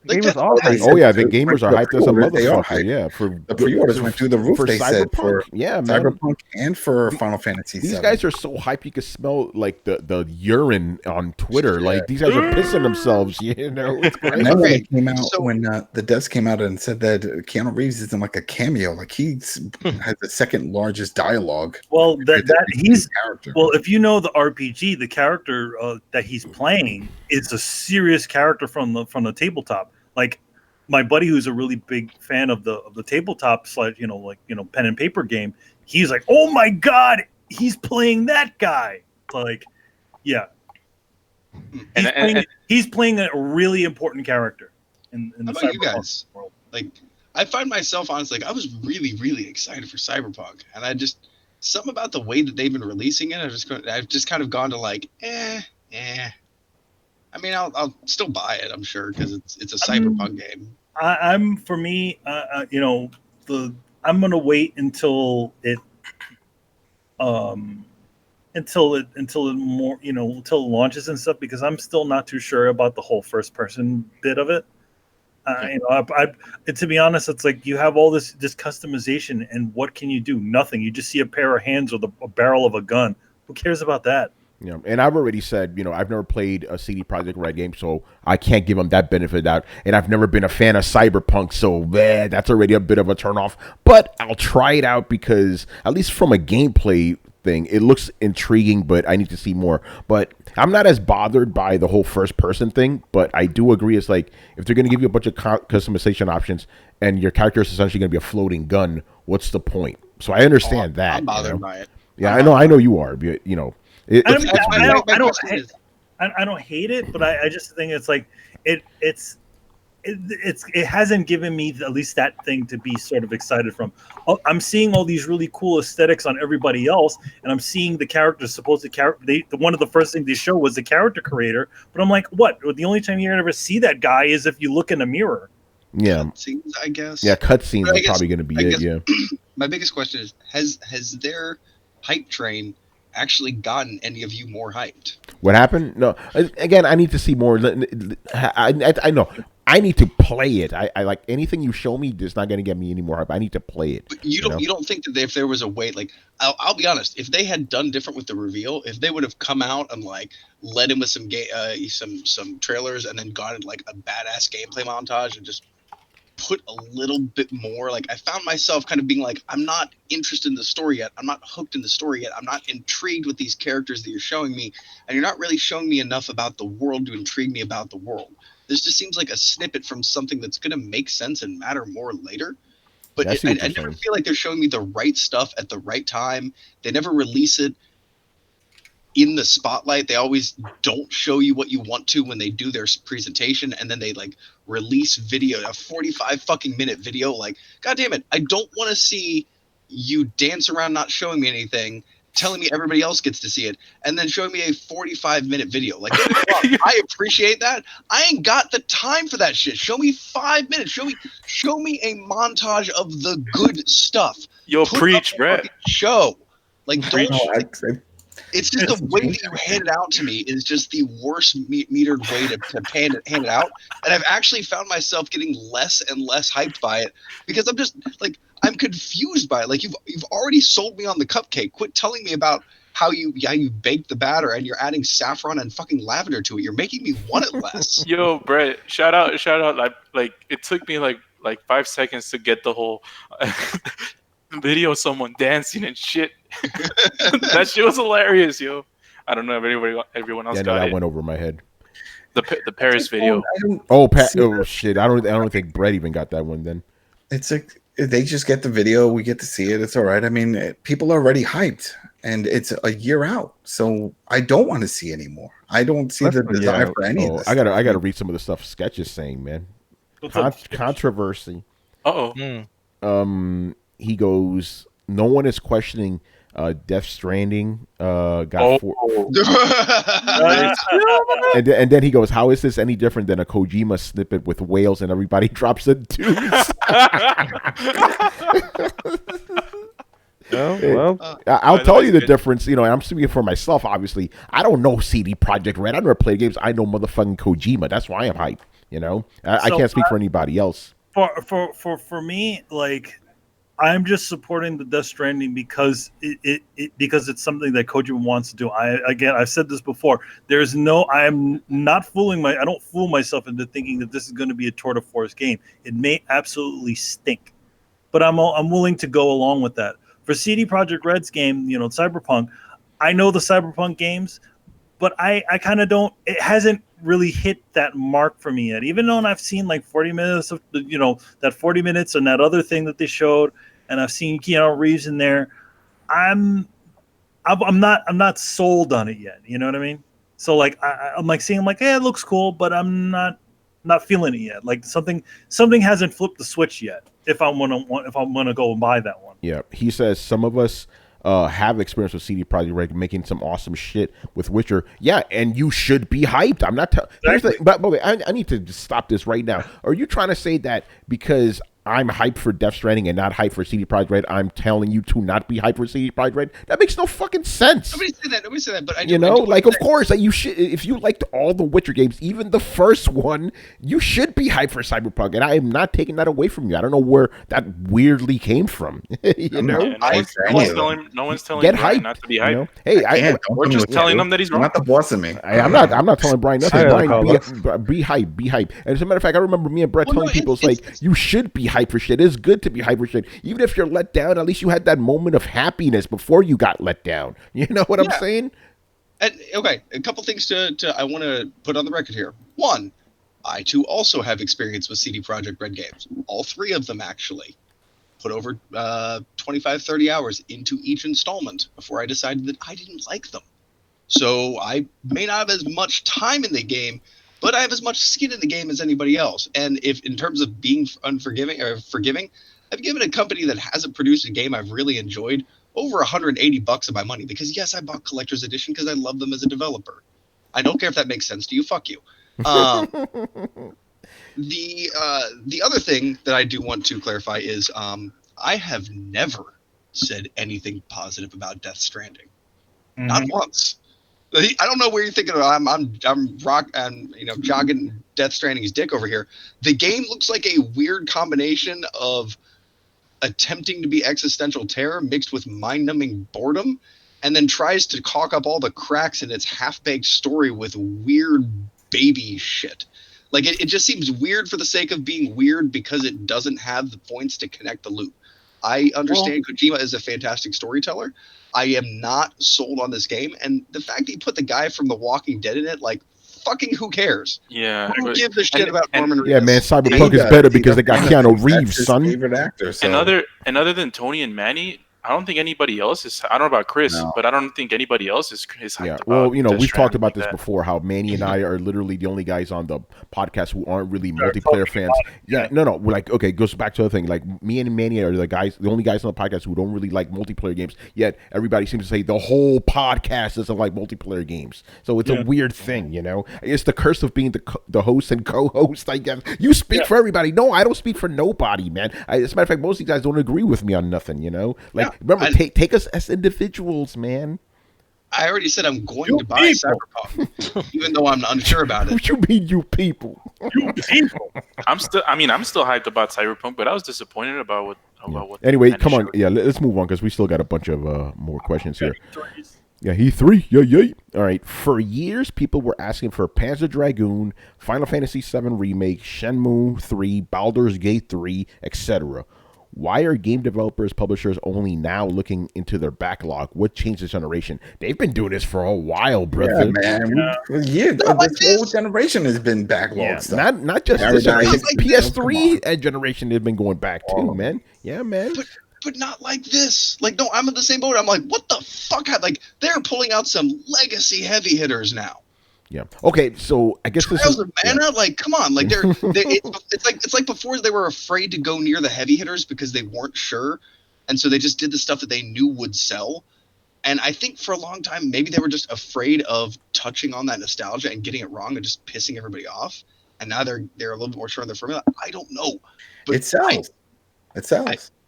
Like, Gamers are They hyped. Oh said yeah, the for gamers are the hyped as a pre-orders, they are motherfucker. hyped. Yeah, for The pre-orders went through the roof. They said for yeah, man. Cyberpunk and for Final Fantasy These VII. guys are so hyped you can smell like the urine on Twitter. Yeah. Like these guys are pissing themselves. You know, it's great. And then when Okay, it came out, so- when the devs came out and said that Keanu Reeves is in like a cameo, like he has the second largest dialogue. Well, he's character. well. If you know the RPG, the character that he's playing is a serious character from the tabletop. Like my buddy, who's a really big fan of the tabletop / pen and paper game. He's like, oh my god, he's playing that guy. Like, yeah, he's playing a really important character in the How about you Cyberpunk guys? world. Like, I find myself honestly, like, I was really, really excited for Cyberpunk, and I just something about the way that they've been releasing it. I've just kind of gone to like, eh. I mean, I'll still buy it, I'm sure, because it's a Cyberpunk game. I'm for me, I'm gonna wait until it launches and stuff, because I'm still not too sure about the whole first person bit of it. To be honest, it's like you have all this customization, and what can you do? Nothing. You just see a pair of hands with a barrel of a gun. Who cares about that? Yeah, and I've already said, I've never played a CD Projekt Red game, so I can't give them that benefit of doubt. And I've never been a fan of Cyberpunk, so that's already a bit of a turnoff. But I'll try it out because, at least from a gameplay thing, it looks intriguing, but I need to see more. But I'm not as bothered by the whole first-person thing, but I do agree. It's like, if they're going to give you a bunch of customization options, and your character is essentially going to be a floating gun, what's the point? So I understand that. I'm bothered by it. Yeah, I know you are, but, I don't hate it, but I just think it's like it hasn't given me at least that thing to be sort of excited from. I'm seeing all these really cool aesthetics on everybody else, and I'm seeing the characters. One of the first things they show was the character creator, but I'm like, what? The only time you're gonna ever see that guy is if you look in a mirror. Yeah, cutscenes, I guess. Yeah, cutscenes are probably going to be it. Yeah. My biggest question is: has their hype train actually gotten any of you more hyped? What happened? No. Again, I need to see more. I know. I need to play it. I like anything you show me is not going to get me any more hype. I need to play it. But you don't think that if there was a way, like, I'll be honest, if they had done different with the reveal, if they would have come out and like led in with some trailers and then gotten like a badass gameplay montage and just put a little bit more, like, I found myself kind of being like, I'm not interested in the story yet. I'm not hooked in the story yet. I'm not intrigued with these characters that you're showing me, and you're not really showing me enough about the world to intrigue me about the world. This just seems like a snippet from something that's going to make sense and matter more later. But I never feel like they're showing me the right stuff at the right time. They never release it in the spotlight. They always don't show you what you want to when they do their presentation, and then they like release video, a 45 fucking minute video. Like, God damn it, I don't want to see you dance around not showing me anything, telling me everybody else gets to see it, and then showing me a 45-minute video. Like, I appreciate that. I ain't got the time for that shit. Show me 5 minutes. Show me a montage of the good stuff. Yo, preach, Brett. Show. Like, don't. It's just the way that you hand it out to me is just the worst metered way to hand it out. And I've actually found myself getting less and less hyped by it because I'm just like, I'm confused by it. Like, you've already sold me on the cupcake. Quit telling me about how you bake the batter and you're adding saffron and fucking lavender to it. You're making me want it less. Yo, Brett, shout out. Like it took me like 5 seconds to get the whole video of someone dancing and shit. That shit was hilarious, yo. I don't know if everyone else got that it. went over my head. The Paris video. Shit! I don't think Brett even got that one. Then it's like they just get the video, we get to see it. It's all right. I mean, people are already hyped, and it's a year out, so I don't want to see anymore. I don't see the desire for any of this. I gotta read some of the stuff Sketch is saying, man. Controversy. He goes, no one is questioning Death Stranding got and then he goes, how is this any different than a Kojima snippet with whales and everybody drops a deuce? I'll tell you the difference, and I'm speaking for myself, obviously. I don't know CD Projekt Red. I never played games. I know motherfucking Kojima. That's why I'm hyped. You know, I can't speak for anybody else. For me, like, I'm just supporting the Death Stranding because because it's something that Kojima wants to do. I've said this before. I don't fool myself into thinking that this is going to be a tour de force game. It may absolutely stink, but I'm willing to go along with that. For CD Projekt Red's game, Cyberpunk, I know the Cyberpunk games, but I kind of don't. It hasn't really hit that mark for me yet. Even though I've seen like 40 minutes of that 40 minutes and that other thing that they showed, and I've seen Keanu Reeves in there, I'm not sold on it yet. You know what I mean? So like I'm like seeing like, it looks cool, but I'm not feeling it yet. Like something hasn't flipped the switch yet. If I'm gonna go and buy that one. Yeah, he says some of us have experience with CD Projekt Red making some awesome shit with Witcher. Yeah, and you should be hyped. I'm not. Exactly. But I need to stop this right now. Are you trying to say that because I'm hyped for Death Stranding and not hyped for CD Projekt Red, I'm telling you to not be hyped for CD Projekt Red? That makes no fucking sense. Nobody said that. But of course, you should. If you liked all the Witcher games, even the first one, you should be hyped for Cyberpunk, and I am not taking that away from you. I don't know where that weirdly came from. No one's telling Get Brian hyped, not to be hyped. Hey, we're just telling them that he's wrong. Not the boss of me. I'm not telling Brian nothing. Brian, be hype. And as a matter of fact, I remember me and Brett telling people, it's like, you should be hyped for shit. It's good to be hyped for shit. Even if you're let down, at least you had that moment of happiness before you got let down. You know what I'm saying? And okay, a couple things I want to put on the record here. One, I too also have experience with CD Projekt Red games. All three of them actually. Put over 25, 30 hours into each installment before I decided that I didn't like them. So I may not have as much time in the game, but I have as much skin in the game as anybody else. And if in terms of being forgiving, I've given a company that hasn't produced a game I've really enjoyed over $180 of my money, because yes, I bought collector's edition because I love them as a developer. I don't care if that makes sense to you. Fuck you. The other thing that I do want to clarify is I have never said anything positive about Death Stranding. Mm-hmm. Not once. I don't know where you're thinking of. I'm jogging Death Stranding's dick over here. The game looks like a weird combination of attempting to be existential terror mixed with mind-numbing boredom, and then tries to caulk up all the cracks in its half-baked story with weird baby shit. Like, it just seems weird for the sake of being weird because it doesn't have the points to connect the loop. I understand Kojima is a fantastic storyteller. I am not sold on this game, and the fact that he put the guy from The Walking Dead in it, like, fucking who cares? Yeah. Who gives a shit about Norman Reedus? Yeah, man, Cyberpunk is better because they got Keanu Reeves, son. Favorite actor. So. And other than Tony and Manny, I don't think anybody else is. I don't know about Chris, but I don't think anybody else is hyped about. Well, we've talked about this before. How Manny and I are literally the only guys on the podcast who aren't really multiplayer fans. Yeah, no. We're like, okay, it goes back to the thing. Like, me and Manny are the only guys on the podcast who don't really like multiplayer games. Yet everybody seems to say the whole podcast doesn't like multiplayer games. So it's a weird thing, you know. It's the curse of being the host and co-host. I guess you speak for everybody. No, I don't speak for nobody, man. As a matter of fact, most of you guys don't agree with me on nothing. You know, like. Remember, take us as individuals, man. I already said I'm going to buy Cyberpunk, even though I'm unsure about it. What you mean, you people? You people. I'm still hyped about Cyberpunk, but I was disappointed about what. Anyway, come on, let's move on because we still got a bunch of more questions here. Yeah, E3, yay. All right, for years, people were asking for Panzer Dragoon, Final Fantasy VII Remake, Shenmue 3, Baldur's Gate 3, etc. Why are game developers, publishers only now looking into their backlog? What changed this generation? They've been doing this for a while, brother. Yeah, man. This whole generation has been backlogged stuff. Not just this generation. PS3 generation has been going back too, man. Yeah, man. But not like this. Like, no, I'm in the same boat. I'm like, what the fuck? Like, they're pulling out some legacy heavy hitters now. Yeah. Okay. So I guess Trials of Mana, like, come on, like it's like before they were afraid to go near the heavy hitters because they weren't sure, and so they just did the stuff that they knew would sell. And I think for a long time, maybe they were just afraid of touching on that nostalgia and getting it wrong and just pissing everybody off. And now they're a little bit more sure on their formula. I don't know, but it sells.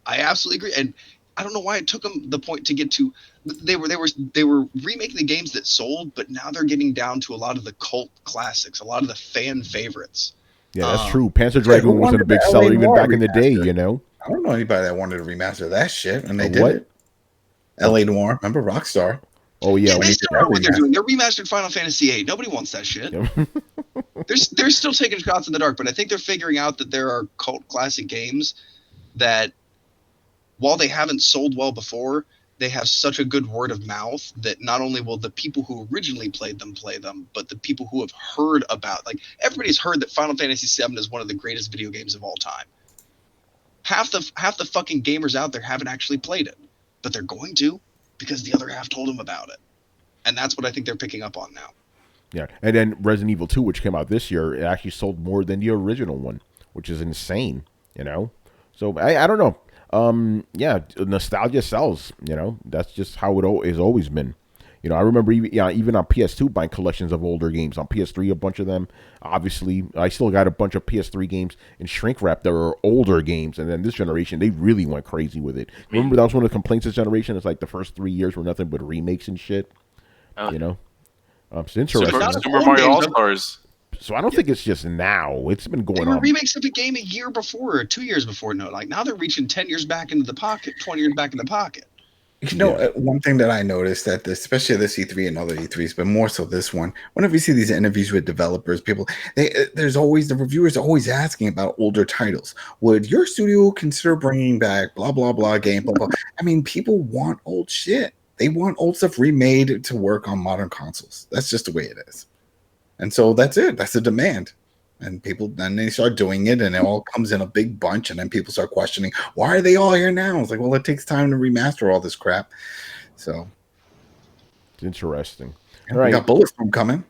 I absolutely agree, and I don't know why it took them the point to get to. They were remaking the games that sold, but now they're getting down to a lot of the cult classics, a lot of the fan favorites. Yeah, that's true. Panzer Dragoon wasn't a big seller even back in the day, you know? I don't know anybody that wanted to remaster that shit, and they What? did it. L.A. Noire, remember Rockstar? Oh yeah, they still know what they're doing. They're remastered Final Fantasy VIII. Nobody wants that shit. They're still taking shots in the dark, but I think they're figuring out that there are cult classic games that, while they haven't sold well before, they have such a good word of mouth that not only will the people who originally played them play them, but the people who have heard about, like, everybody's heard that Final Fantasy VII is one of the greatest video games of all time. Half the fucking gamers out there haven't actually played it, but they're going to because the other half told them about it, and that's what I think they're picking up on now. Yeah, and then Resident Evil 2, which came out this year, it actually sold more than the original one, which is insane, you know? So, I don't know. Yeah, nostalgia sells, you know? That's just how it has always been. You know, I remember even on PS2 buying collections of older games. On PS3, a bunch of them. Obviously, I still got a bunch of PS3 games in shrink wrap that were older games. And then this generation, they really went crazy with it. Remember, that was one of the complaints this generation. It's like the first 3 years were nothing but remakes and shit. You know? It's interesting. Super Mario All-Stars. So I don't think it's just now. It's been going on. They were remakes of a game a year before, or 2 years before. No, like now they're reaching 10 years back into the pocket, 20 years back in the pocket. You know, one thing that I noticed that especially this E3 and other E3s, but more so this one, whenever you see these interviews with developers, people, there's always the reviewers always asking about older titles. Would your studio consider bringing back blah blah blah game blah blah? I mean, people want old shit. They want old stuff remade to work on modern consoles. That's just the way it is. And so that's it. That's the demand. And people, then they start doing it, and it all comes in a big bunch, and then people start questioning, why are they all here now? It's like, well, it takes time to remaster all this crap. So it's interesting. All right. We got Bulletstorm coming.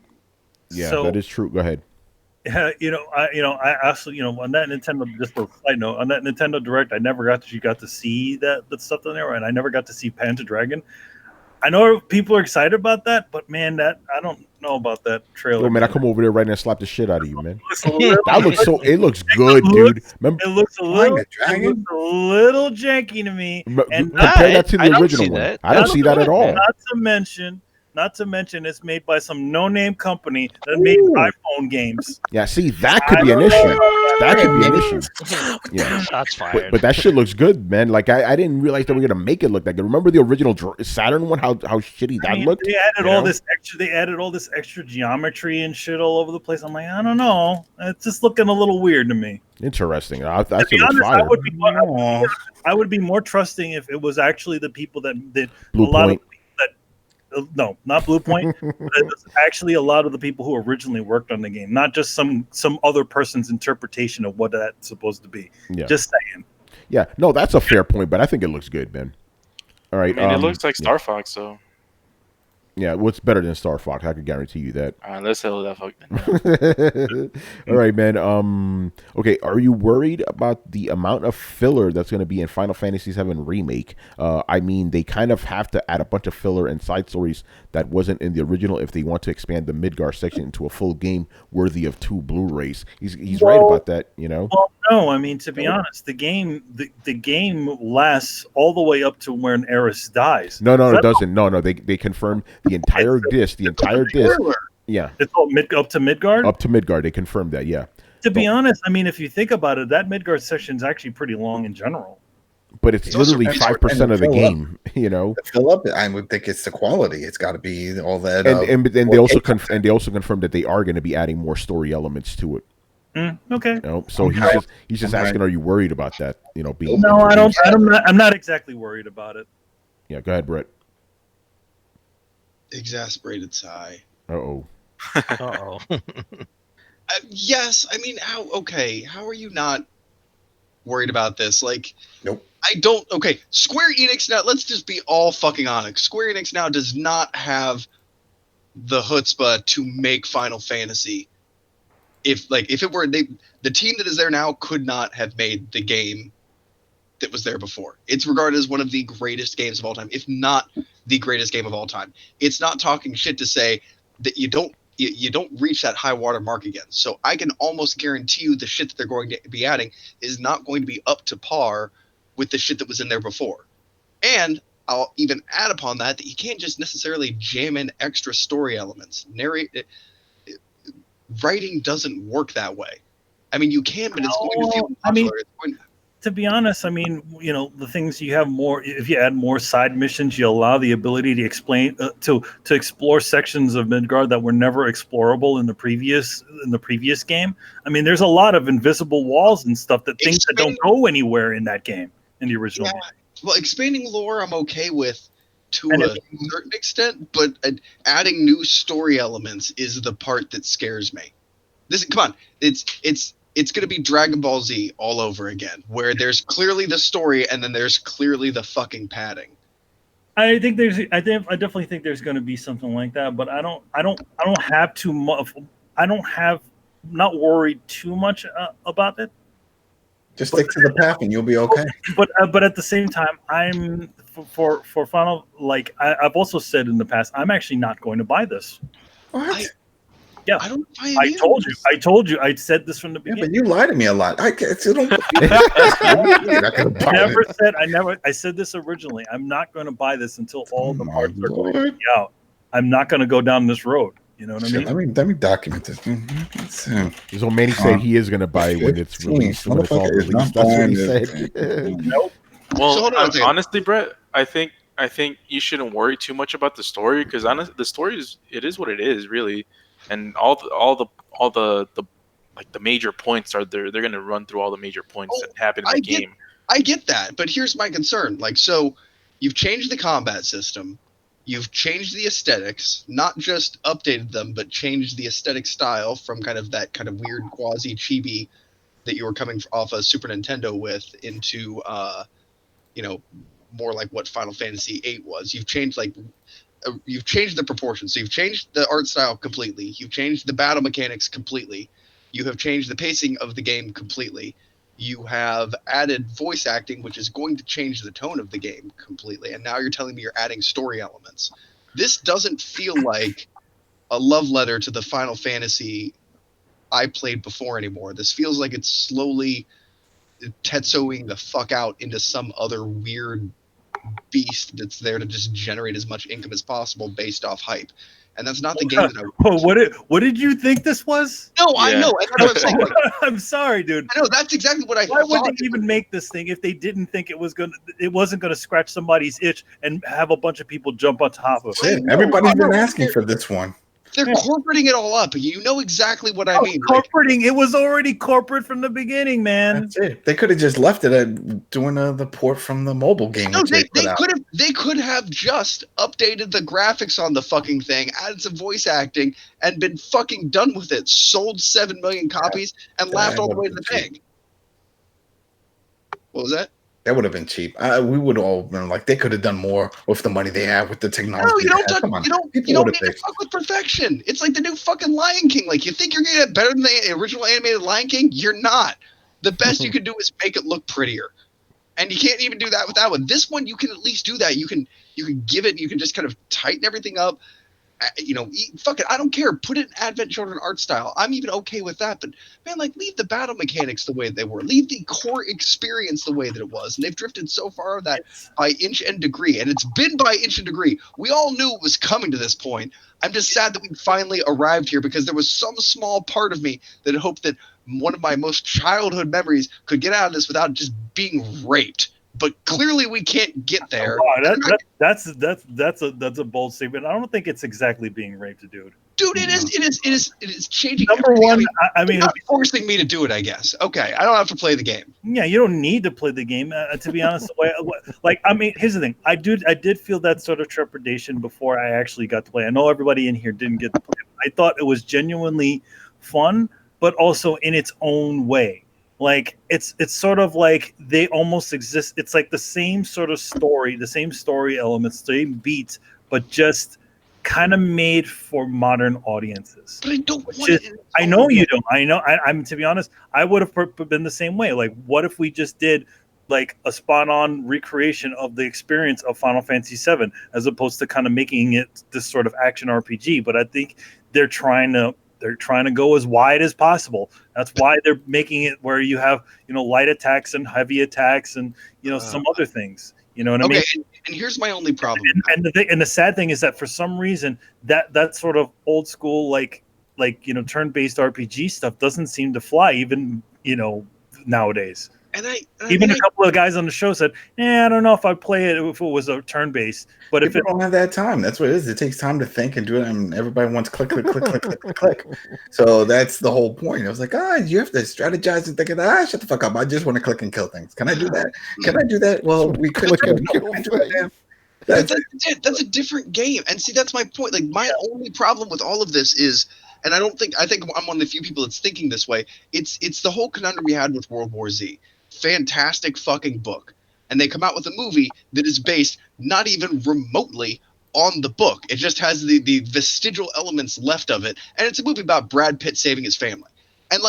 Yeah, so, that is true. Go ahead. I also, on that Nintendo, just a side note, on that Nintendo Direct, I never got to see that stuff on there, and I never got to see Panzer Dragon. I know people are excited about that, but man, I don't know about that trailer. Oh man, I come over there right now and slap the shit out of you, man. It looks good, dude. Remember, it looks a little janky to me. And compare that to the original one. I don't see that at all. Not to mention, it's made by some no-name company that made iPhone games. Yeah, see, that could be an issue. That could be an issue. Yeah, that's fine. But that shit looks good, man. Like I didn't realize they were gonna make it look like it. Remember the original Saturn one? How shitty that looked. They added all this extra. They added all this extra geometry and shit all over the place. I'm like, I don't know. It's just looking a little weird to me. Interesting. I would be more trusting if it was actually the people that did Blue a lot Point. No, not Blue Point. But it's actually a lot of the people who originally worked on the game, not just some other person's interpretation of what that's supposed to be. Yeah. Just saying. Yeah, no, that's a fair point, but I think it looks good, man. All right. I mean, it looks like Star Fox, so. Yeah, what's better than Star Fox? I can guarantee you that. All right, let's settle that fuck. All right, man. Okay, are you worried about the amount of filler that's going to be in Final Fantasy VII Remake? I mean, they kind of have to add a bunch of filler and side stories that wasn't in the original if they want to expand the Midgar section into a full game worthy of 2 Blu-rays. He's right about that, you know? Well, no, I mean, to be honest, the game lasts all the way up to when Eris dies. No, it doesn't. No, they confirmed the entire disc. Yeah. It's all up to Midgard? Up to Midgard. They confirmed that, yeah. To be honest, I mean, if you think about it, that Midgard section is actually pretty long in general. But it's literally 5% of the game, you know. Fill up, I would think it's the quality. It's got to be all that. And they also confirmed that they are going to be adding more story elements to it. Okay. You know, so he's just asking, are you worried about that? You know, being no, I don't. I'm not exactly worried about it. Yeah, go ahead, Brett. Exasperated sigh. Uh-oh. Yes, I mean, how are you not worried about this? Like, nope. Okay, Square Enix now, let's just be all fucking honest. Square Enix now does not have the chutzpah to make Final Fantasy. If it were, the team that is there now could not have made the game that was there before. It's regarded as one of the greatest games of all time, if not the greatest game of all time. It's not talking shit to say that you don't reach that high water mark again. So I can almost guarantee you the shit that they're going to be adding is not going to be up to par with the shit that was in there before. And I'll even add upon that you can't just necessarily jam in extra story elements. Writing doesn't work that way. I mean, you can, but it's going to feel modular. To be honest, I mean, the things you have more. If you add more side missions, you allow the ability to explain to explore sections of Midgard that were never explorable in the previous game. I mean, there's a lot of invisible walls and stuff that things that don't go anywhere in that game in the original game. Well, expanding lore, I'm okay with to a certain extent, but adding new story elements is the part that scares me. Come on, it's going to be Dragon Ball Z all over again, where there's clearly the story and then there's clearly the fucking padding. I definitely think there's going to be something like that, but I don't have too much. Not worried too much about it. Just stick to the path and you'll be okay. But at the same time, I'm for Final. Like I've also said in the past, I'm actually not going to buy this. What? Yeah, I don't buy it. I told you. I said this from the beginning. Yeah, but you lie to me a lot. I said this originally. I'm not going to buy this until all the parts are going to be out. I'm not going to go down this road. You know what I mean? Let me document this. So Manny said he is going to buy it when it's released. When it's all released. That's what he said. Nope. Well, honestly, Brett, I think you shouldn't worry too much about the story because honestly, the story is what it is, really. And all the like the major points are there. They're going to run through all the major points that happen in the game. I get that, but here's my concern. Like, so you've changed the combat system, you've changed the aesthetics, not just updated them, but changed the aesthetic style from kind of that kind of weird quasi chibi that you were coming off of Super Nintendo with into more like what Final Fantasy VIII was. You've changed the proportions. So you've changed the art style completely. You've changed the battle mechanics completely. You have changed the pacing of the game completely. You have added voice acting, which is going to change the tone of the game completely. And now you're telling me you're adding story elements. This doesn't feel like a love letter to the Final Fantasy I played before anymore. This feels like it's slowly Tetsuoing the fuck out into some other weird beast that's there to just generate as much income as possible based off hype. And that's not the game that I what did you think this was? No, yeah. I know. That's what I'm saying. I'm sorry, dude. I know that's exactly what I thought. Why would they even make this thing if they didn't think it wasn't gonna scratch somebody's itch and have a bunch of people jump on top of it? Everybody's been asking for this one. They're corporating it all up. You know exactly what I mean. Corporating. It was already corporate from the beginning, man. That's it. They could have just left it at doing the port from the mobile game. No, they could have just updated the graphics on the fucking thing, added some voice acting, and been fucking done with it. Sold 7 million copies and laughed all the way to the bank. What was that? That would have been cheap. We would all been like, they could have done more with the money they have with the technology. No, you don't need to fuck with perfection. It's like the new fucking Lion King. Like, you think you're gonna get better than the original animated Lion King? You're not. The best you can do is make it look prettier, and you can't even do that with that one. This one, you can at least do that. You can give it. You can just kind of tighten everything up. Fuck it. I don't care. Put it in Advent Children art style. I'm even okay with that. But man, like, leave the battle mechanics the way they were. Leave the core experience the way that it was. And they've drifted so far that by inch and degree, and it's been by inch and degree. We all knew it was coming to this point. I'm just sad that we finally arrived here because there was some small part of me that hoped that one of my most childhood memories could get out of this without just being raped. But clearly we can't get there. Oh, that's a bold statement. I don't think it's exactly being raped, dude. Dude, it is changing. Number one, I mean, not forcing me to do it. I guess. Okay, I don't have to play the game. Yeah, you don't need to play the game. To be honest, here's the thing. I did feel that sort of trepidation before I actually got to play. I know everybody in here didn't get to play. I thought it was genuinely fun, but also in its own way. Like it's sort of like they almost exist. It's like the same sort of story, the same story elements, same beats, but just kind of made for modern audiences. But I don't want it. I know you don't. I know. I'm to be honest, I would have been the same way. Like, what if we just did like a spot-on recreation of the experience of Final Fantasy VII, as opposed to kind of making it this sort of action RPG? But I think they're trying to go as wide as possible. That's why they're making it where you have, light attacks and heavy attacks and, some other things. You know what I mean? And here's my only problem. And the sad thing is that for some reason that sort of old school, like like turn-based RPG stuff doesn't seem to fly even nowadays. And I even a couple of guys on the show said, I don't know if I'd play it if it was a turn-based. But if people don't have that time, that's what it is. It takes time to think and do it. I mean, everybody wants click. So that's the whole point. I was like, you have to strategize and think of that. Shut the fuck up. I just want to click and kill things. Can I do that? Can I do that? Well, we click and kill. That's a different game. And see, that's my point. Like, my only problem with all of this is, and I think I'm one of the few people that's thinking this way. It's the whole conundrum we had with World War Z. Fantastic fucking book. And they come out with a movie that is based not even remotely on the book. It just has the vestigial elements left of it. And it's a movie about Brad Pitt saving his family. And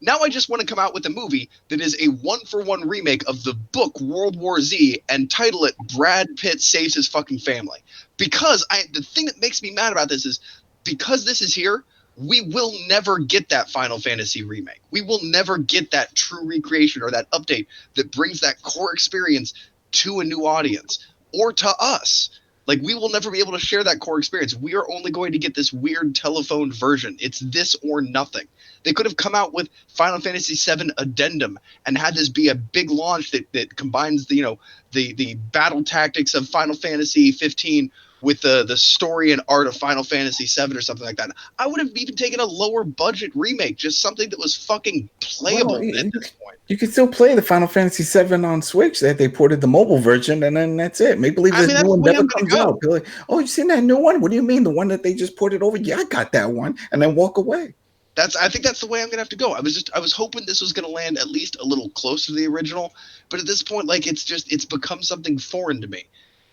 now I just want to come out with a movie that is a 1-for-1 remake of the book World War Z and title it Brad Pitt Saves His Fucking Family. Because the thing that makes me mad about this is, because this is here, we will never get that Final Fantasy remake. We will never get that true recreation or that update that brings that core experience to a new audience or to us. Like, we will never be able to share that core experience. We are only going to get this weird telephone version. It's this or nothing. They could have come out with Final Fantasy VII Addendum and had this be a big launch that combines the battle tactics of Final Fantasy 15 with the story and art of Final Fantasy VII or something like that. I would have even taken a lower budget remake, just something that was fucking playable at this point. You can still play the Final Fantasy VII on Switch. That they ported the mobile version, and then that's it. Maybe believe this new one never comes out. Like, oh, you seen that new one? What do you mean, the one that they just ported over? Yeah, I got that one, and then walk away. I think that's the way I'm gonna have to go. I was hoping this was gonna land at least a little closer to the original, but at this point, like, it's become something foreign to me.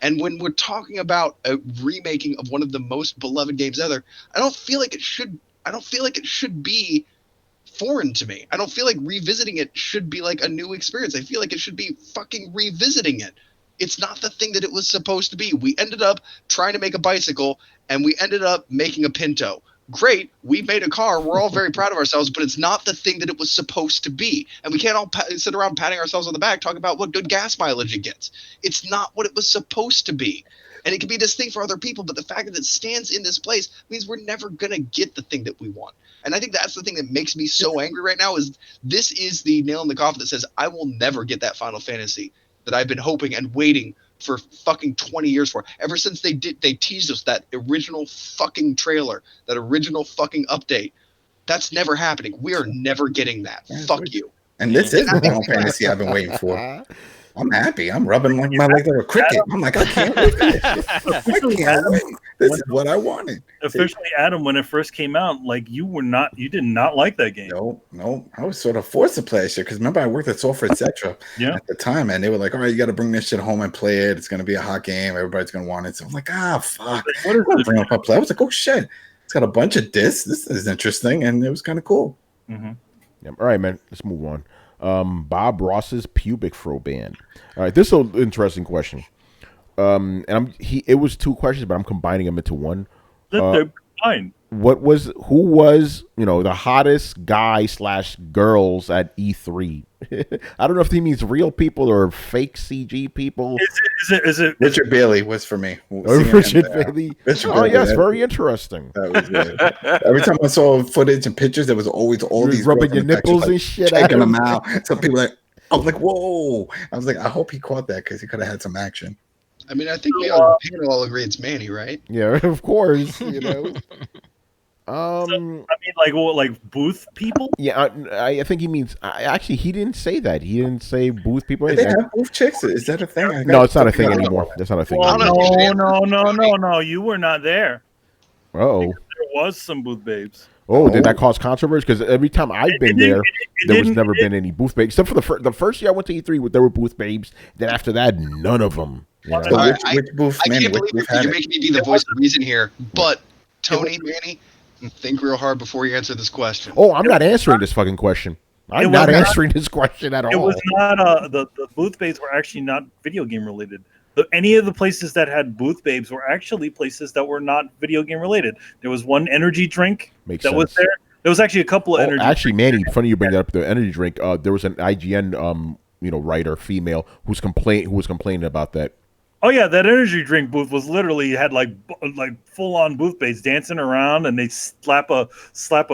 And when we're talking about a remaking of one of the most beloved games ever, I don't feel like it should be foreign to me. I don't feel like revisiting it should be like a new experience. I feel like it should be fucking revisiting it. It's not the thing that it was supposed to be. We ended up trying to make a bicycle, and we ended up making a Pinto. Great, we made a car. We're all very proud of ourselves, but it's not the thing that it was supposed to be. And we can't all sit around patting ourselves on the back talking about what good gas mileage it gets. It's not what it was supposed to be. And it can be this thing for other people, but the fact that it stands in this place means we're never going to get the thing that we want. And I think that's the thing that makes me so angry right now is this is the nail in the coffin that says I will never get that Final Fantasy that I've been hoping and waiting for fucking 20 years for. Ever since they teased us that original fucking trailer, that original fucking update. That's never happening. We are never getting that. Fuck you. And this is the Final Fantasy I've been waiting for. I'm happy. I'm rubbing like my leg like a cricket. I'm like, I can't wait. This is what I wanted. Officially, Adam, when it first came out, like you did not like that game. No. I was sort of forced to play it because remember I worked at Software Etc. At the time, and they were like, all right, you got to bring this shit home and play it. It's going to be a hot game. Everybody's going to want it. So I'm like, fuck. What is this? Bring up a play. I was like, oh shit. It's got a bunch of discs. This is interesting, and it was kind of cool. Mm-hmm. Yeah. All right, man. Let's move on. Bob Ross's pubic fro ban. All right, this is an interesting question. It was two questions, but I'm combining them into one. They're fine. Who was the hottest guy / girls at E3? I don't know if he means real people or fake CG people. Is it Richard Bailey was for me. Richard Bailey. Yes, very interesting. That was good. Every time I saw footage and pictures, there was always all these rubbing your nipples and shit, taking them out. Some people I was like, whoa! I was like, I hope he caught that because he could have had some action. I mean, I think we all agree it's Manny, right? Yeah, of course. I mean, like booth people? Yeah, I think he means. Actually, he didn't say that. He didn't say booth people. Did they have booth chicks? Is that a thing? No, it's not a thing anymore. That's not a thing. No. You were not there. Oh, there was some booth babes. Oh, did that cause controversy? Because every time I've been there, there was never been any booth babes. Except for the first year I went to E3, there were booth babes. Then after that, none of them. So which booth? I can't believe you're making me be the voice of reason here. But Tony, Manny, think real hard before you answer this question. Oh, I'm not answering this fucking question. I'm not answering this question at all. It was not. The booth babes were actually not video game related. Any of the places that had booth babes were actually places that were not video game related. There was one energy drink was there. There was actually a couple of energy. Actually, Manny, funny you bring that up. The energy drink. There was an IGN, writer, female, who was complaining about that. Oh yeah, that energy drink booth was literally had like full on booth baits dancing around, and they slap a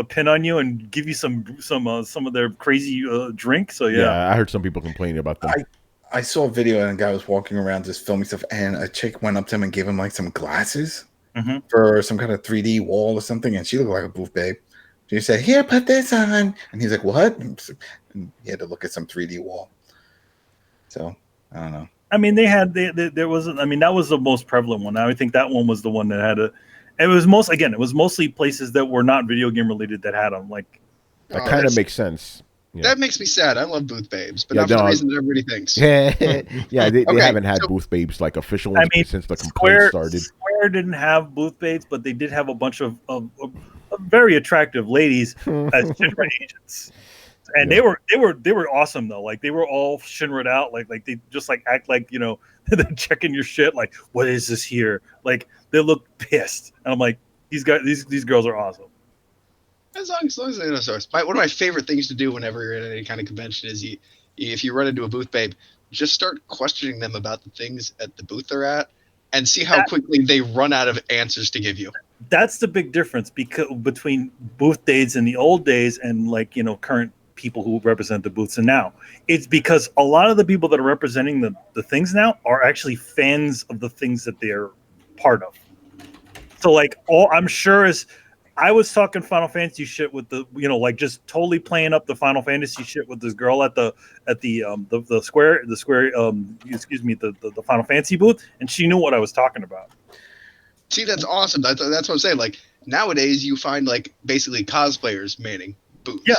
pin on you and give you some of their crazy drink. So yeah, I heard some people complaining about them. I saw a video and a guy was walking around just filming stuff, and a chick went up to him and gave him like some glasses for some kind of 3D wall or something, and she looked like a booth babe. She said, "Here, put this on," and he's like, "What?" And he had to look at some 3D wall. So I don't know. I mean, there wasn't. I mean, that was the most prevalent one. I think that one was the one that had a. It was mostly places that were not video game related that had them. Like that kind of makes sense. Yeah. That makes me sad. I love booth babes, but not for the reason that everybody thinks. Yeah, they haven't had booth babes like official ones since the complaint started. Square didn't have booth babes, but they did have a bunch of very attractive ladies as Shinra agents. And they were awesome though. Like they were all Shinra'd out. Like they just like act like, you know, they're checking your shit. Like, what is this here? Like they look pissed. And I'm like, these girls are awesome. As long as they know source. One of my favorite things to do whenever you're at any kind of convention is if you run into a booth babe, just start questioning them about the things at the booth they're at and see how quickly they run out of answers to give you. That's the big difference between booth days in the old days and like, you know, current people who represent the booths. And now it's because a lot of the people that are representing the things now are actually fans of the things that they're part of. So like I'm sure as I was talking Final Fantasy shit with the, you know, like just totally playing up the Final Fantasy shit with this girl at the Final Fantasy booth, and she knew what I was talking about. See, that's awesome. That's what I'm saying. Like nowadays, you find like basically cosplayers manning booths. Yeah.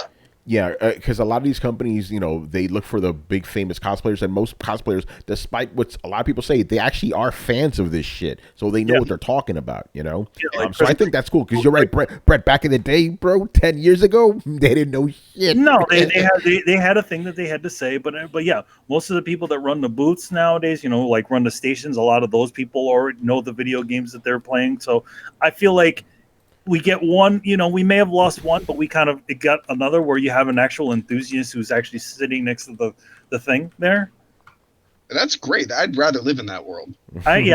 Yeah, because a lot of these companies, you know, they look for the big famous cosplayers, and most cosplayers, despite what a lot of people say, they actually are fans of this shit, so they know what they're talking about, you know. Yeah, like, so I think that's cool because you're right, Brett. Back in the day, bro, 10 years ago, they didn't know shit. No, they had a thing that they had to say, but yeah, most of the people that run the booths nowadays, you know, like run the stations, a lot of those people already know the video games that they're playing. So I feel like we get one, you know, we may have lost one, but we kind of got another where you have an actual enthusiast who's actually sitting next to the thing there. That's great. I'd rather live in that world. I'd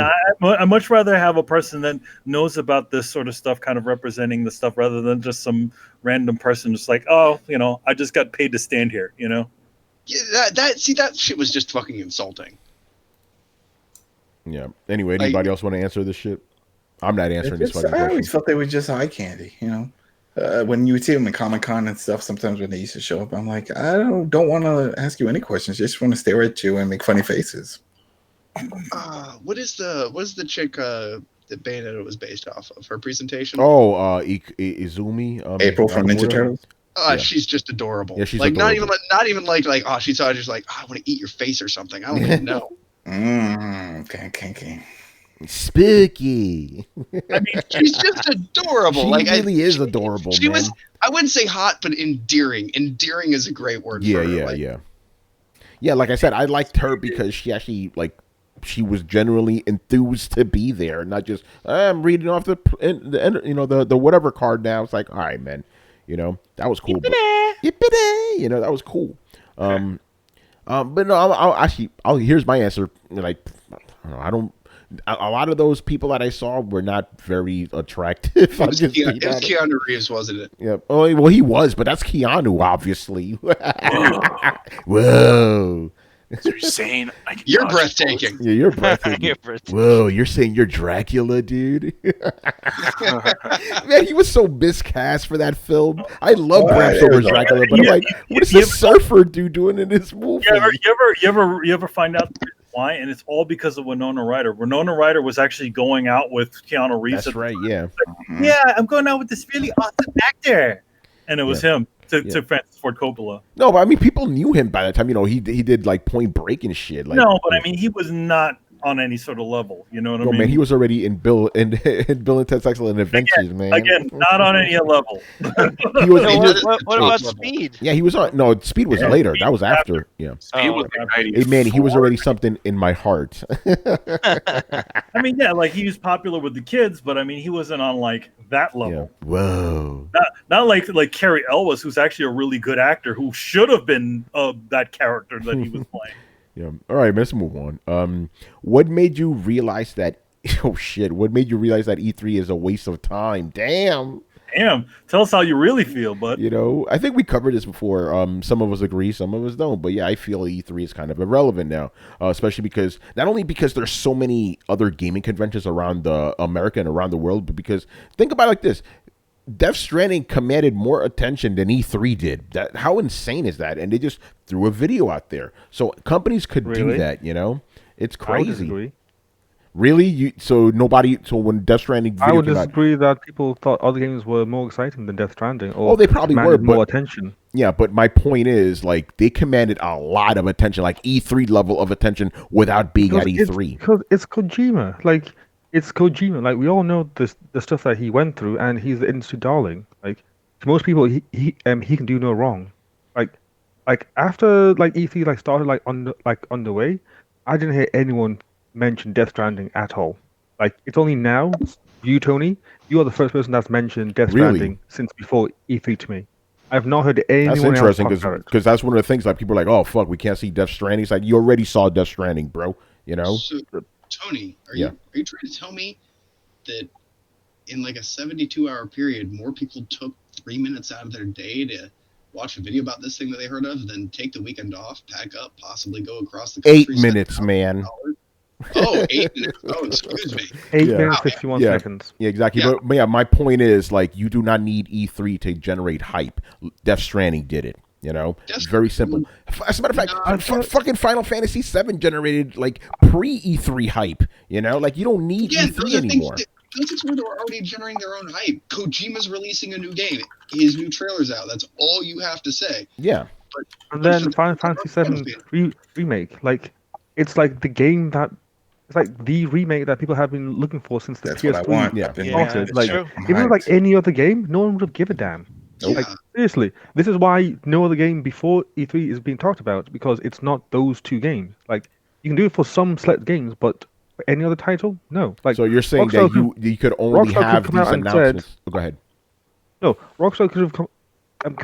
much rather have a person that knows about this sort of stuff kind of representing the stuff rather than just some random person just like, oh, you know, I just got paid to stand here, you know? Yeah, that shit was just fucking insulting. Yeah. Anyway, anybody else want to answer this shit? I'm not answering this fucking question. I always felt they were just eye candy, you know. When you would see them in Comic-Con and stuff, sometimes when they used to show up, I'm like, I don't want to ask you any questions. Just want to stare at you and make funny faces. What is the chick that Bayonetta was based off of? Her presentation? Oh, Izumi. April from Ninja Turtles. Yeah. She's just adorable. Yeah, she's like adorable. not even like oh, she's just like, oh, I want to eat your face or something. I don't even know. Okay. Spooky. I mean, she's just adorable. She really is adorable. She was. I wouldn't say hot, but endearing. Endearing is a great word. Yeah, for her. Yeah. Like I said, I liked her because she actually she was generally enthused to be there, not just I'm reading off the you know the whatever card now. It's like, all right, man, you know that was cool. Yippee-day! You know that was cool. But no, here's my answer. Like, I don't. A lot of those people that I saw were not very attractive. It was Keanu Reeves, wasn't it? Yeah. Oh, well, he was, but that's Keanu, obviously. Whoa. So you're saying you're breathtaking. Yeah, you're breathtaking. Whoa, you're saying you're Dracula, dude? Man, he was so miscast for that film. I love Bram Stoker's Dracula, but I'm like, what is this surfer dude doing in this movie? You ever find out why? And it's all because of Winona Ryder. Winona Ryder was actually going out with Keanu Reeves. That's right, yeah. Yeah, I'm going out with this really awesome actor. And it was him. To Francis Ford Coppola. No, but I mean, people knew him by that time. You know, he did like Point Break and shit. Like, no, but I mean, he was not on any sort of level. You know what I mean? Man, he was already in Bill and Ted's Excellent Adventures, man. Again, not on any level. He was. What about Speed? Yeah, he was on. No, Speed was later. That was after. Yeah. Speed was hey, man, he was already something in my heart. I mean, yeah, like he was popular with the kids, but I mean, he wasn't on like that level. Yeah. Whoa. Not like Carrie Elwes, who's actually a really good actor who should have been that character that he was playing. Yeah. All right, let's move on. What made you realize that? Oh shit! What made you realize that E3 is a waste of time? Damn. Damn. Tell us how you really feel, bud. I think we covered this before. Some of us agree, some of us don't. But yeah, I feel E3 is kind of irrelevant now, especially because not only because there's so many other gaming conventions around America and around the world, but because think about it like this: Death Stranding commanded more attention than E3 did. How insane is that? And they just threw a video out there, so companies could do that. It's crazy. I would disagree. Really? So when Death Stranding video I would came out, disagree that people thought other games were more exciting than Death Stranding. They probably were, demanded more but attention. yeah, but my point is, like, they commanded a lot of attention, like E3 level of attention, without being at E3. Because it's Kojima. Like, it's Kojima. Like, we all know the stuff that he went through, and he's the industry darling. Like, to most people, he can do no wrong. Like after like E3 like started underway, I didn't hear anyone mention Death Stranding at all. Like, it's only now, you, Tony, you are the first person that's mentioned Death Stranding since before E3 to me. I've not heard anyone That's interesting because that's one of the things like people are like, oh fuck, we can't see Death Stranding. It's like you already saw Death Stranding, bro. So, Tony, are you trying to tell me that in like a 72-hour period, more people took 3 minutes out of their day to watch a video about this thing that they heard of than take the weekend off, pack up, possibly go across the country? 8 minutes, man. Oh, 8 minutes. Oh, excuse me. 8 minutes, 51 seconds. Yeah, exactly. Yeah. But yeah, my point is, like, you do not need E3 to generate hype. Death Stranding did it. It's very simple. As a matter of fact, fucking Final Fantasy VII generated like pre E3 hype. Like you don't need E3 anymore. Those things where they're already generating their own hype. Kojima's releasing a new game. His new trailer's out. That's all you have to say. Yeah. And then Final Fantasy VII Remake, like, it's like the game that it's like the remake that people have been looking for since the PS3 started. Like, if it was like any other game, no one would have given a damn. Nope. Like, seriously, this is why no other game before E3 is being talked about, because it's not those two games. Like, you can do it for some select games, but for any other title, no. Like, so you're saying that you could only have these announcements. Go ahead. No, Rockstar could have come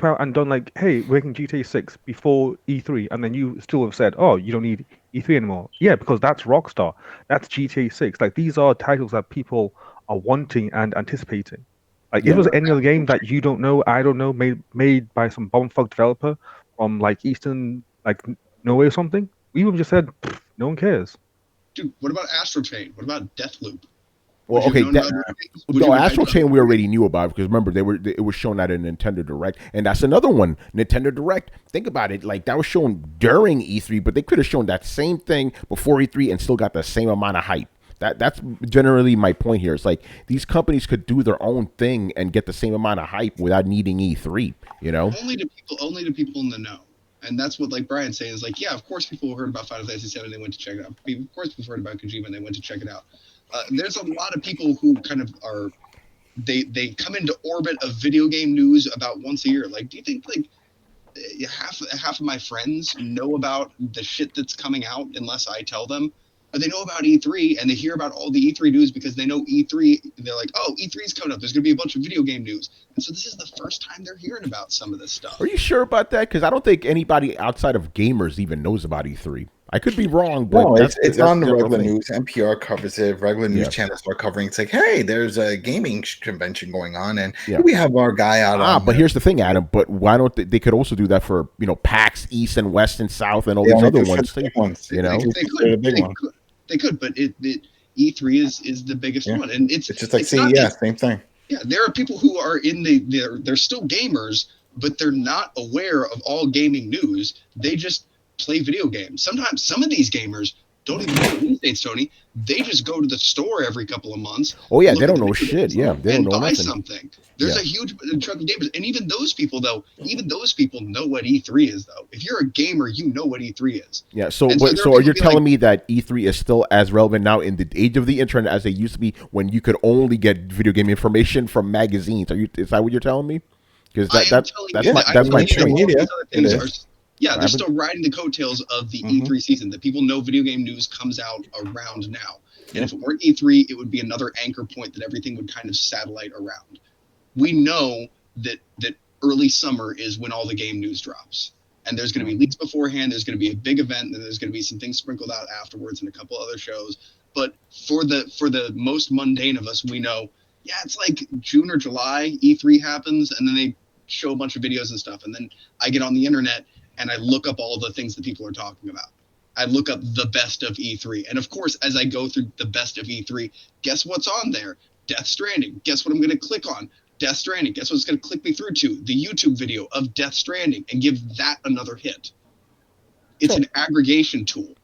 out and done like, hey, we're making GTA 6 before E3, and then you still have said, oh, you don't need E3 anymore. Yeah, because that's Rockstar. That's GTA 6. Like, these are titles that people are wanting and anticipating. Like, if it was any other game that you don't know, I don't know, made by some bumfuck developer from like Eastern, like Norway or something, we would have just said, no one cares. Dude, what about Astral Chain? What about Deathloop? Well, okay, Astral Chain we already knew about because remember it was shown at a Nintendo Direct, and that's another one. Nintendo Direct. Think about it, like that was shown during E3, but they could have shown that same thing before E3 and still got the same amount of hype. That's generally my point here. It's like these companies could do their own thing and get the same amount of hype without needing E3. Only to people in the know. And that's what, like Brian's saying, is like, yeah, of course people heard about Final Fantasy VII and they went to check it out. Of course people heard about Kojima and they went to check it out. There's a lot of people who kind of are, they come into orbit of video game news about once a year. Like, do you think like half of my friends know about the shit that's coming out unless I tell them? Or they know about E3 and they hear about all the E3 news because they know E3. They're like, oh, E3's coming up. There's going to be a bunch of video game news. And so this is the first time they're hearing about some of this stuff. Are you sure about that? Because I don't think anybody outside of gamers even knows about E3. I could be wrong, but no, it's on the regular news. NPR covers it. Regular news channels are covering. It's like, hey, there's a gaming convention going on, and we have our guy out. But here's the thing, Adam. But why don't they could also do that for PAX East and West and South and all these other ones? They could, but E3 is the biggest one, and it's just like CES, same thing. Yeah, there are people who are they're still gamers, but they're not aware of all gaming news. They just play video games. Sometimes some of these gamers don't even know these days, Tony. They just go to the store every couple of months. Oh yeah, they don't know shit. Yeah, they don't know buy nothing. Something. There's a huge chunk of gamers, and even those people know what E3 is. Though, if you're a gamer, you know what E3 is. Yeah. So you're telling me that E3 is still as relevant now in the age of the internet as they used to be when you could only get video game information from magazines? Is that what you're telling me? Because that's my point. Yeah, they're still riding the coattails of the E3 season. That people know video game news comes out around now. And if it weren't E3, it would be another anchor point that everything would kind of satellite around. We know that early summer is when all the game news drops. and there's going to be leaks beforehand. There's going to be a big event, and then there's going to be some things sprinkled out afterwards and a couple other shows. But for the most mundane of us, we know, yeah, it's like June or July, E3 happens, and then they show a bunch of videos and stuff. And then I get on the internet and I look up all the things that people are talking about. I look up the best of E3. And of course, as I go through the best of E3, guess what's on there? Death Stranding. Guess what I'm going to click on? Death Stranding. Guess what's going to click me through to? The YouTube video of Death Stranding, and give that another hit. It's an aggregation tool.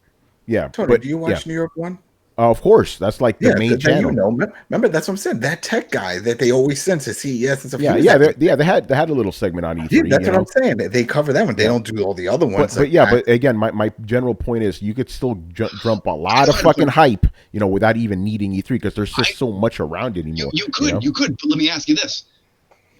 Yeah. Tony, but do you watch New York One? Of course, that's like the main channel. You know, remember that's what I'm saying. That tech guy that they always send to CES and stuff. They had a little segment on E3. Yeah, that's what I'm saying. They cover them, and they don't do all the other ones. But again, my general point is you could still jump a lot of fucking hype, without even needing E3 because there's just so much around it anymore. You could. But let me ask you this.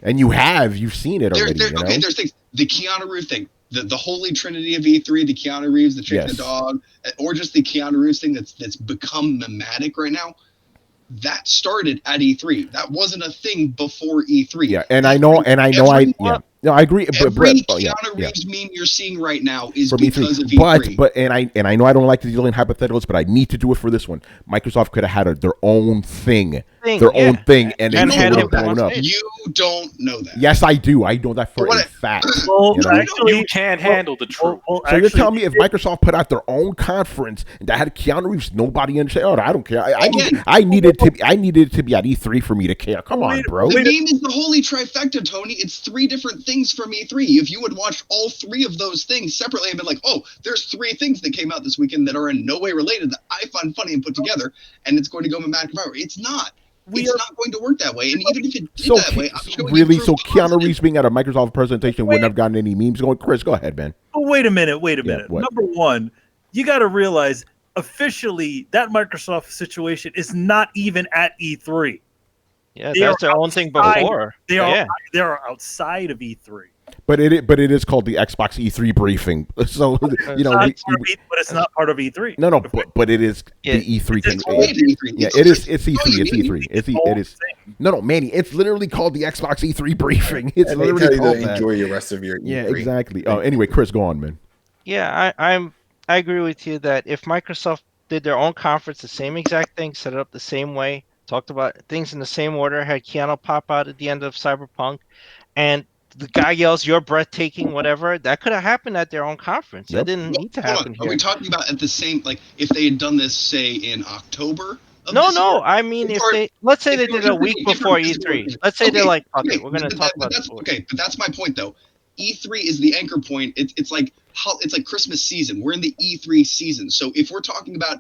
And you've seen it already. Okay, there's things. The Keanu Reeves thing. The holy trinity of E3, the Keanu Reeves, the chick and the dog, or just the Keanu Reeves thing that's become mimetic right now, that started at E3. That wasn't a thing before E3. Yeah, I agree. Every Keanu Reeves meme you're seeing right now is because of E3. But I know I don't like to deal in hypotheticals, but I need to do it for this one. Microsoft could have had their own thing, and it would have blown up. You don't know that. Yes, I do. I know that for a fact. Well, you can't handle the truth. So you're telling me if Microsoft put out their own conference and that had Keanu Reeves, nobody understand? Oh, I don't care. I needed it to be at E3 for me to care. Come on, bro. The meme is the holy trifecta, Tony. It's 3 different things from E3. If you would watch all 3 of those things separately and been like, oh, there's 3 things that came out this weekend that are in no way related that I find funny and put together, and it's going to go Mac viral. It's not. It's not going to work that way. And even if it did that way, I'm showing you so Keanu Reeves being at a Microsoft presentation wouldn't have gotten any memes going. Chris, go ahead, man. Oh, wait a minute. Number one, you got to realize officially that Microsoft situation is not even at E3. Yeah, that's their own thing before. They are outside of E3. But it is called the Xbox E3 briefing. So but it's not part of E3. No, but it is the E3. It is. It's E3. It's E3. It is. No, Manny. It's literally called the Xbox E3 briefing. It's literally called that. Enjoy your rest of your E3. Yeah, exactly. Anyway, Chris, go on, man. Yeah, I agree with you that if Microsoft did their own conference, the same exact thing, set it up the same way, talked about things in the same order, had Keanu pop out at the end of Cyberpunk, and the guy yells, "You're breathtaking," whatever. That could have happened at their own conference. That didn't need to happen here. Are we talking about at the same, like, if they had done this, say, in October? No. I mean, let's say they did it a week before E3. Let's say they're like, okay, we're going to talk about this. Okay, but that's my point, though. E3 is the anchor point. It's like Christmas season. We're in the E3 season. So if we're talking about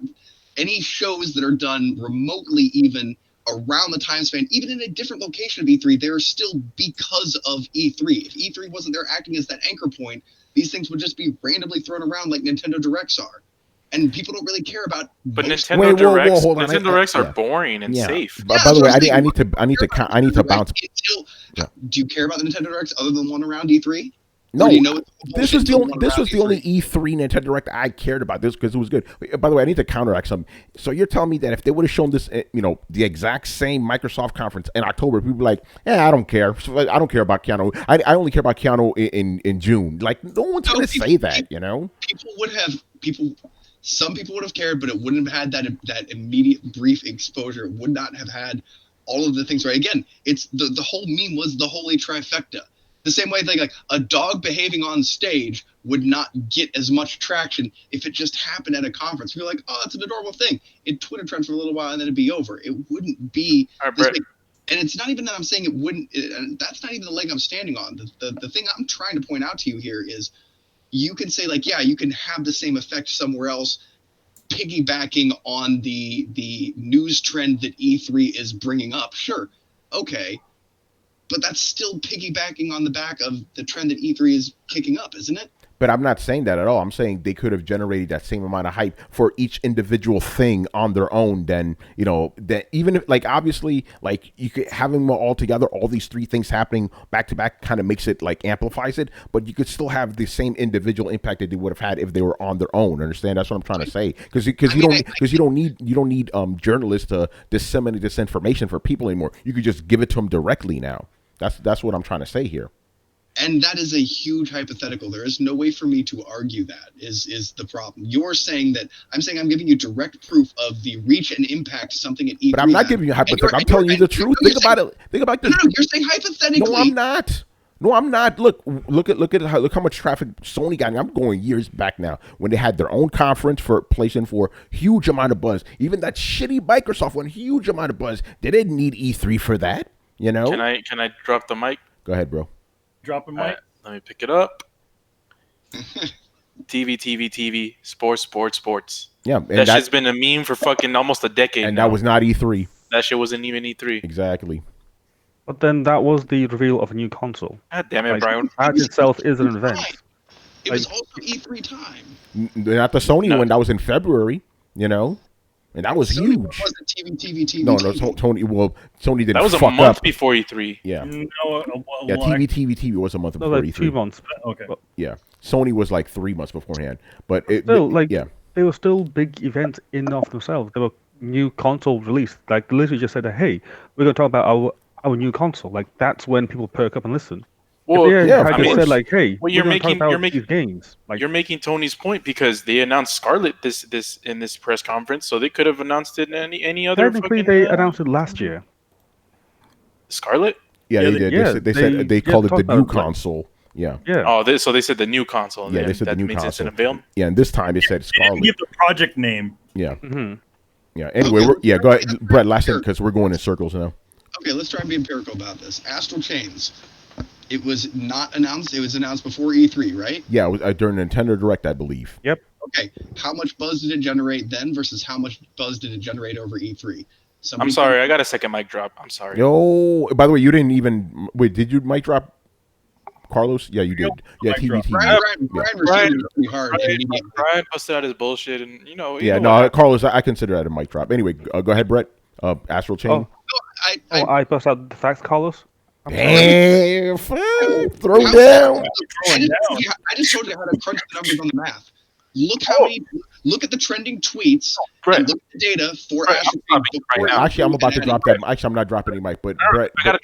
any shows that are done remotely even around the time span, even in a different location of E3, they're still because of E3. If E3 wasn't there acting as that anchor point, these things would just be randomly thrown around like Nintendo Directs are. And people don't really care about. But Nintendo Directs are boring and safe. By the way, I need to bounce. Do you care about the Nintendo Directs other than one around E3? No, this was the only E3 Nintendo Direct I cared about this because it was good. By the way, I need to counteract something. So you're telling me that if they would have shown this, the exact same Microsoft conference in October, people would be like, I don't care. I don't care about Keanu. I only care about Keanu in June. Like, no one's going to say that, Some people would have cared, but it wouldn't have had that immediate brief exposure. It would not have had all of the things right. Again, it's the whole meme was the holy trifecta. The same way like a dog behaving on stage would not get as much traction if it just happened at a conference. We're like, oh, it's an adorable thing. It Twitter trends for a little while and then it'd be over. It wouldn't be this big. And it's not even that I'm saying it wouldn't. That's not even the leg I'm standing on. The thing I'm trying to point out to you here is you can say like, yeah, you can have the same effect somewhere else, piggybacking on the news trend that E3 is bringing up. Sure, okay. But that's still piggybacking on the back of the trend that E3 is kicking up, isn't it? But I'm not saying that at all. I'm saying they could have generated that same amount of hype for each individual thing on their own. Then, that even if, like, obviously, like, you could having them all together, all these 3 things happening back to back kind of makes it, like, amplifies it. But you could still have the same individual impact that they would have had if they were on their own. Understand? That's what I'm trying to say. Because you don't need journalists to disseminate this information for people anymore. You could just give it to them directly now. That's what I'm trying to say here. And that is a huge hypothetical. There is no way for me to argue that is the problem. You're saying that I'm saying I'm giving you direct proof of the reach and impact something at E3. But I'm not giving you hypothetical. I'm telling you the truth. Think about it. Think about this. No, you're saying hypothetically. No, I'm not. No, I'm not. Look how much traffic Sony got. I'm going years back now when they had their own conference for PlayStation 4, huge amount of buzz. Even that shitty Microsoft one, huge amount of buzz. They didn't need E3 for that, you know. Can I drop the mic? Go ahead, bro. Dropping mic. Let me pick it up. TV, sports. Yeah, that shit's been a meme for fucking almost a decade. And now. That was not E3. That shit wasn't even E3. Exactly. But then that was the reveal of a new console. God damn it, Brian. That itself is an event. It was also E3 time. Not the Sony one. That was in February, you know. And that was Sony huge. wasn't TV. No, Sony. Well, Sony didn't. That was a fuck month up. before E3. Yeah. No, Yeah, TV was a month before like E3. 2 months. Okay. Yeah, Sony was like 3 months beforehand. But they were still big events in and of themselves. They were new console released. Like literally just said, hey, we're going to talk about our new console. Like that's when people perk up and listen. Well, I just said like, hey, well, you're making these games. Like you're making Tony's point because they announced Scarlet this in this press conference, so they could have announced it in any other. Technically, they announced it last year. Scarlet? Yeah, they did. Yeah, they said they called it the new console. Yeah. Yeah. Oh, so they said the new console. Yeah, they said the new means console. It's unveiled? Yeah, and this time they said Scarlet. They didn't give the project name. Yeah. Mm-hmm. Yeah. Anyway, go ahead, Brett. Last thing because we're going in circles now. Okay, let's try and be empirical about this. Astral Chains. It was not announced. It was announced before E3, right? Yeah, it was during Nintendo Direct, I believe. Yep. Okay, how much buzz did it generate then versus how much buzz did it generate over E3? I'm sorry, I got a second mic drop. I'm sorry. Yo, by the way, you didn't even wait. Did you mic drop, Carlos? Yeah, you did. Yeah, TV. Brian refuted it pretty hard. Brian busted out his bullshit, and you know. Carlos, I consider that a mic drop. Anyway, go ahead, Brett. Astral Chain. I bust out the facts, Carlos. Damn, throw down. I just told you how to crunch the numbers on the math. Look at the trending tweets and look at the data for Astral Chain. Actually, I'm about to drop that. Actually, I'm not dropping any mic, but Brett. I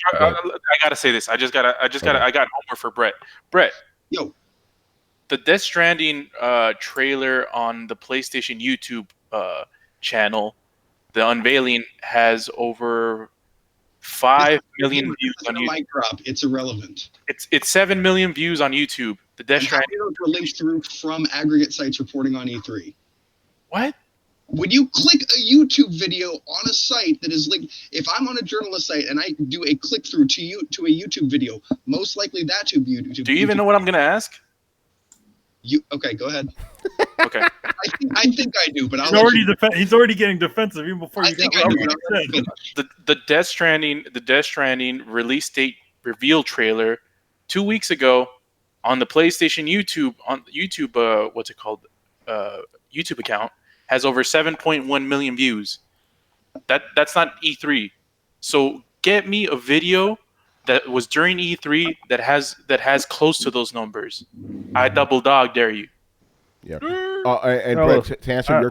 gotta say this. I got homework for Brett. Brett. Yo. The Death Stranding trailer on the PlayStation YouTube channel, the unveiling has over 5 million views on YouTube. Mic drop. It's irrelevant. It's 7 million views on YouTube. The Death Stranding. How many of those were linked through from aggregate sites reporting on E3? What? When you click a YouTube video on a site that is linked, if I'm on a journalist site and I do a click through to a YouTube video, most likely that to YouTube. Do you even know what I'm gonna ask? Okay, go ahead. Okay. I think I do, but he's already getting defensive even before you got the Death Stranding release date reveal trailer 2 weeks ago on the PlayStation YouTube what's it called YouTube account has over 7.1 million views. That's not E3. So get me a video that was during E3 that has close to those numbers. I double dog dare you. Yeah. And Brett, to answer your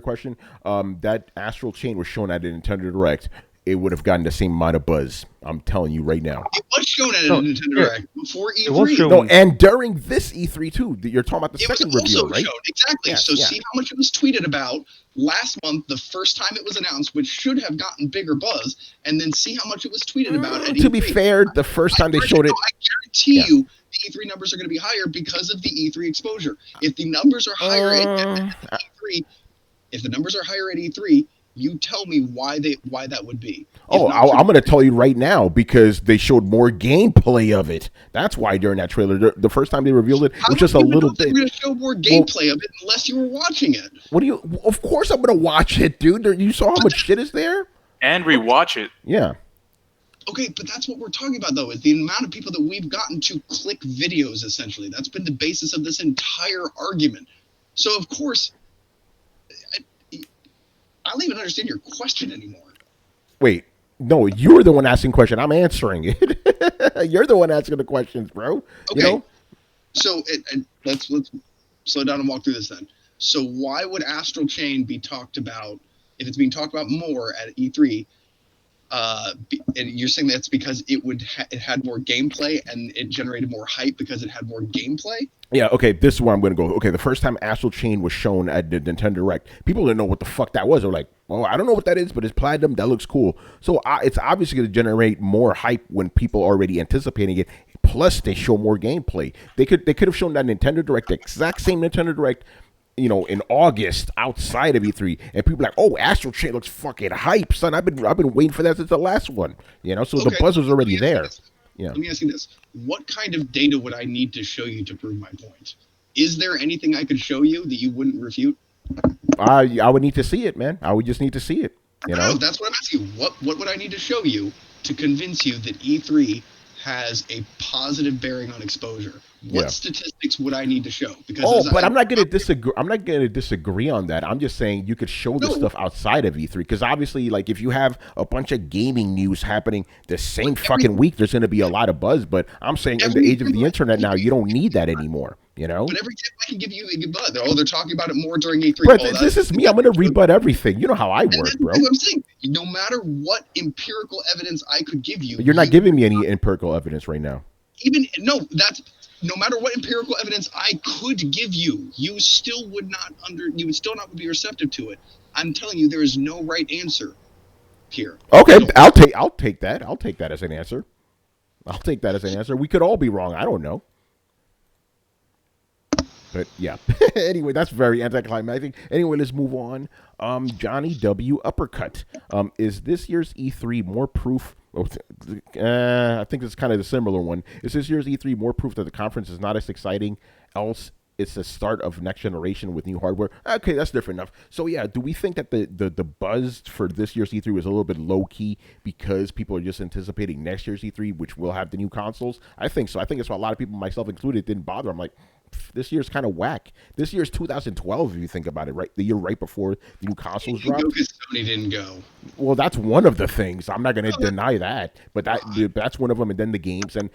question, that Astral Chain was shown at a Nintendo Direct. It would have gotten the same amount of buzz. I'm telling you right now. It was shown at a Nintendo Direct before E3. No, and during this E3 too. You're talking about the second reveal, right? Shown. Exactly. Yeah, see how much it was tweeted about last month, the first time it was announced, which should have gotten bigger buzz, and then see how much it was tweeted about at E3. To be fair, the first time they showed it, I guarantee you the E3 numbers are going to be higher because of the E3 exposure. If the numbers are higher at E3, you tell me why that would be. I'm going to tell you right now because they showed more gameplay of it. That's why during that trailer, the first time they revealed it, was just a little bit. They're going to show more gameplay of it unless you were watching it. What do you? Of course, I'm going to watch it, dude. You saw how much shit is there, and rewatch it. Yeah. Okay, but that's what we're talking about, though, is the amount of people that we've gotten to click videos. Essentially, that's been the basis of this entire argument. So, of course. I don't even understand your question anymore. Wait, no, you're the one asking the question. I'm answering it. You're the one asking the questions, bro. Okay. You know? So let's slow down and walk through this then. So why would Astral Chain be talked about, if it's being talked about more at E3, And you're saying that's because it had more gameplay and it generated more hype because it had more gameplay? Yeah, okay, this is where I'm going to go. Okay, the first time Astral Chain was shown at the Nintendo Direct, people didn't know what the fuck that was. They were like, well, I don't know what that is, but it's platinum. That looks cool. So it's obviously going to generate more hype when people are already anticipating it. Plus, they show more gameplay. They could have shown that Nintendo Direct, the exact same Nintendo Direct, in August outside of E3, and people are like, oh, Astral Chain looks fucking hype, son. I've been waiting for that since the last one. So Okay, the buzz was already there. Yeah. Let me ask you this. What kind of data would I need to show you to prove my point? Is there anything I could show you that you wouldn't refute? I would need to see it, man. I would just need to see it. No, that's what I'm asking you. What would I need to show you to convince you that E3 has a positive bearing on exposure? What statistics would I need to show? Because I'm not going to disagree. I'm not going to disagree on that. I'm just saying you could show the stuff outside of E3 because obviously, like, if you have a bunch of gaming news happening the same fucking week, there's going to be a lot of buzz. But I'm saying in the age of the internet now, you don't need that anymore. But every time I can give you a buzz, they're talking about it more during E3. But this is me. I'm going to rebut everything. You know how I work, bro. That's what I'm saying. No matter what empirical evidence I could give you, but you're not giving me any empirical evidence right now. No matter what empirical evidence I could give you, you still would not be receptive to it. I'm telling you, there is no right answer here. Okay, I'll take that. I'll take that as an answer. I'll take that as an answer. We could all be wrong. I don't know. But yeah. Anyway, that's very anticlimactic. Anyway, let's move on. Johnny W. Uppercut. Is this year's E3 more proof? I think it's kind of a similar one. Is this year's E3 more proof that the conference is not as exciting? Else, it's the start of next generation with new hardware. Okay, that's different enough. So yeah, do we think that the buzz for this year's E3 was a little bit low key because people are just anticipating next year's E3, which will have the new consoles? I think so. I think it's why a lot of people, myself included, didn't bother. I'm like, this year's kind of whack. This year's 2012, if you think about it, right? The year right before the new consoles dropped. Because Sony didn't go. Well, that's one of the things. I'm not going to deny that, but that's one of them. And then the games, and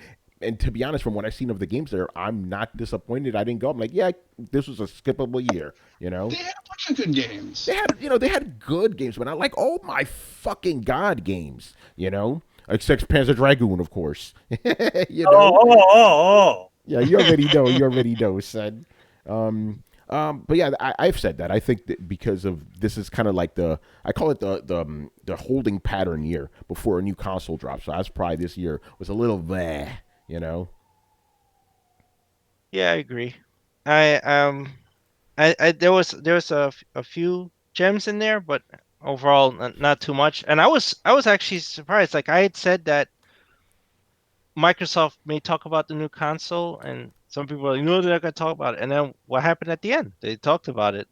to be honest, from what I've seen of the games there, I'm not disappointed. I didn't go. I'm like, yeah, this was a skippable year. They had a bunch of good games. They had good games, but not like, oh my fucking god, games. Except Panzer Dragoon, of course. Yeah, you already know, son. But yeah, I've said that. I think that because of this is kind of like I call it the holding pattern year before a new console drops. So that's probably this year was a little bleh, Yeah, I agree. I there was a few gems in there, but overall not too much. And I was actually surprised. Like I had said that Microsoft may talk about the new console, and some people are like, no, they're not going to talk about it. And then what happened at the end? They talked about it.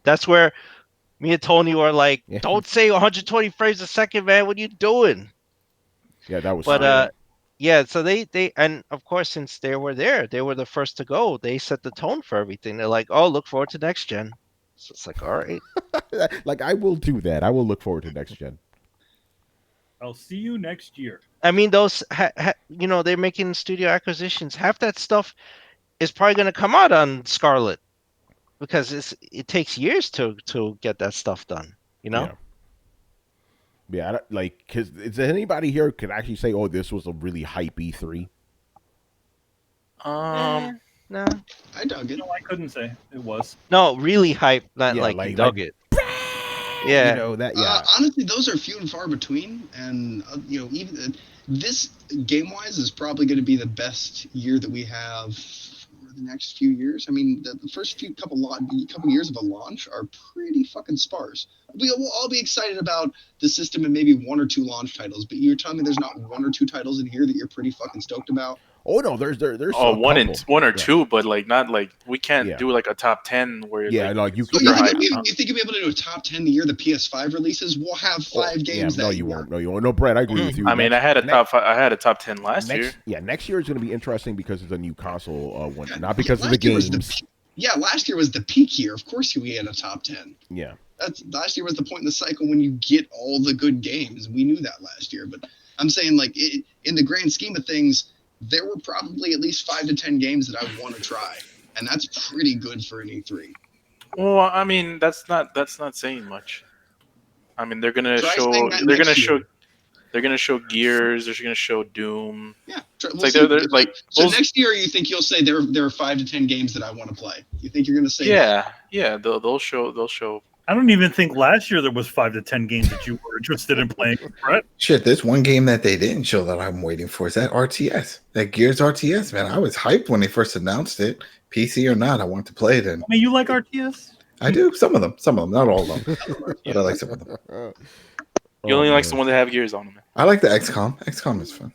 That's where me and Tony were like, don't say 120 frames a second, man. What are you doing? Yeah, that was. But yeah. So they and of course, since they were there, they were the first to go. They set the tone for everything. They're like, oh, look forward to next gen. So it's like, all right. Like I will do that. I will look forward to next gen. I'll see you next year. I mean, those, they're making studio acquisitions. Half that stuff is probably going to come out on Scarlet because it takes years to get that stuff done. Yeah, because is there anybody here could actually say, "Oh, this was a really hype E3"? No, I dug it. No, I couldn't say it was. No, really hype, not like dug it. Yeah, that. Yeah. Honestly, those are few and far between, and even this game-wise is probably going to be the best year that we have for the next few years. I mean, the first couple years of a launch are pretty fucking sparse. We'll all be excited about the system and maybe one or two launch titles, but you're telling me there's not one or two titles in here that you're pretty fucking stoked about? Oh no, there's one or two, but not like we can't do like a top 10 where you think you'll be able to do a top 10 the year the PS5 releases? We'll have 5 games. No, you won't. No, Brett, I agree with you. I mean, I had a top 10 last year. Yeah, next year is going to be interesting because it's a new console one, not because of the games. Last year was the peak year. Of course, we had a top 10. Yeah, last year was the point in the cycle when you get all the good games. We knew that last year, but I'm saying in the grand scheme of things, there were probably at least 5 to 10 games that I want to try, and that's pretty good for an E3. Well, I mean, that's not saying much. I mean, they're gonna show. They're gonna show Gears. They're gonna show Doom. Yeah, we'll it's like see. they're like so next year. You think you'll say there are 5 to 10 games that I want to play? You think you're gonna say? Yeah, yeah. They'll show. I don't even think last year there was 5 to 10 games that you were interested in playing, right? Shit, there's one game that they didn't show that I'm waiting for. Is that RTS? That Gears RTS, man. I was hyped when they first announced it. PC or not, I want to play it. And I mean, you like RTS? I do. Some of them, not all of them. But I like some of them. You only like the one that have Gears on them. I like the XCOM. XCOM is fun.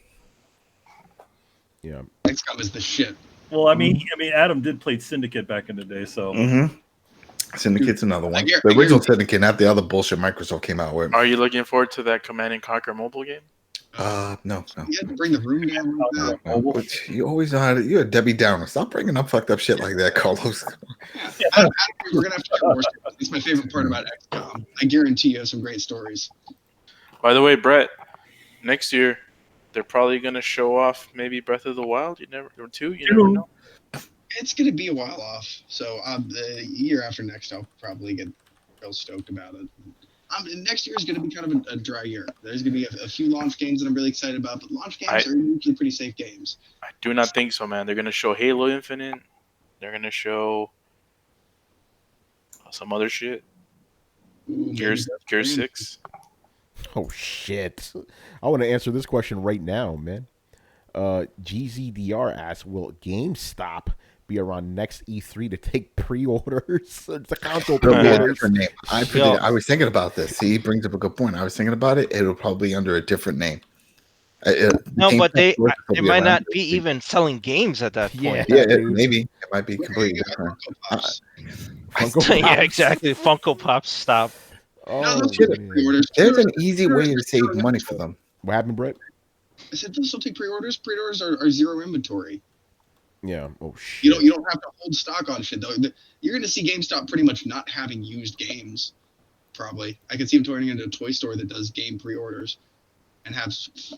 Yeah, XCOM is the shit. Well, I mean, Adam did play Syndicate back in the day, so. Syndicate's another one. The original Syndicate, not the other bullshit Microsoft came out with. Are you looking forward to that Command and Conquer mobile game? No. You had to bring the room down. But you always know how to. You're a Debbie Downer. Stop bringing up fucked up shit like that, Carlos. We're gonna have to cover more stuff. It's my favorite part about XCOM. I guarantee you have some great stories. By the way, Brett, next year they're probably gonna show off maybe Breath of the Wild. You never know. It's gonna be a while off. So the year after next, I'll probably get real stoked about it. Next year is going to be kind of a dry year. There's going to be a few launch games that I'm really excited about, but launch games are usually pretty safe games. I do not think so, man. They're going to show Halo Infinite. They're going to show some other shit. Gears 6. Oh, shit. I want to answer this question right now, man. GZDR asks, will GameStop be around next E3 to take pre-orders? It's a console pre-orders. Name. I was thinking about this. See, he brings up a good point. I was thinking about it. It'll probably be under a different name. No, but they might not be even selling games at that point. Yeah, maybe it might be completely different. Yeah, exactly. Funko Pops, stop. Oh, there's an easy way to save money for them. What happened, Brett? I said they'll still take pre-orders. Pre-orders are zero inventory. Yeah. Oh shit. You don't have to hold stock on shit though. You're going to see GameStop pretty much not having used games. Probably, I could see them turning into a toy store that does game pre-orders, and have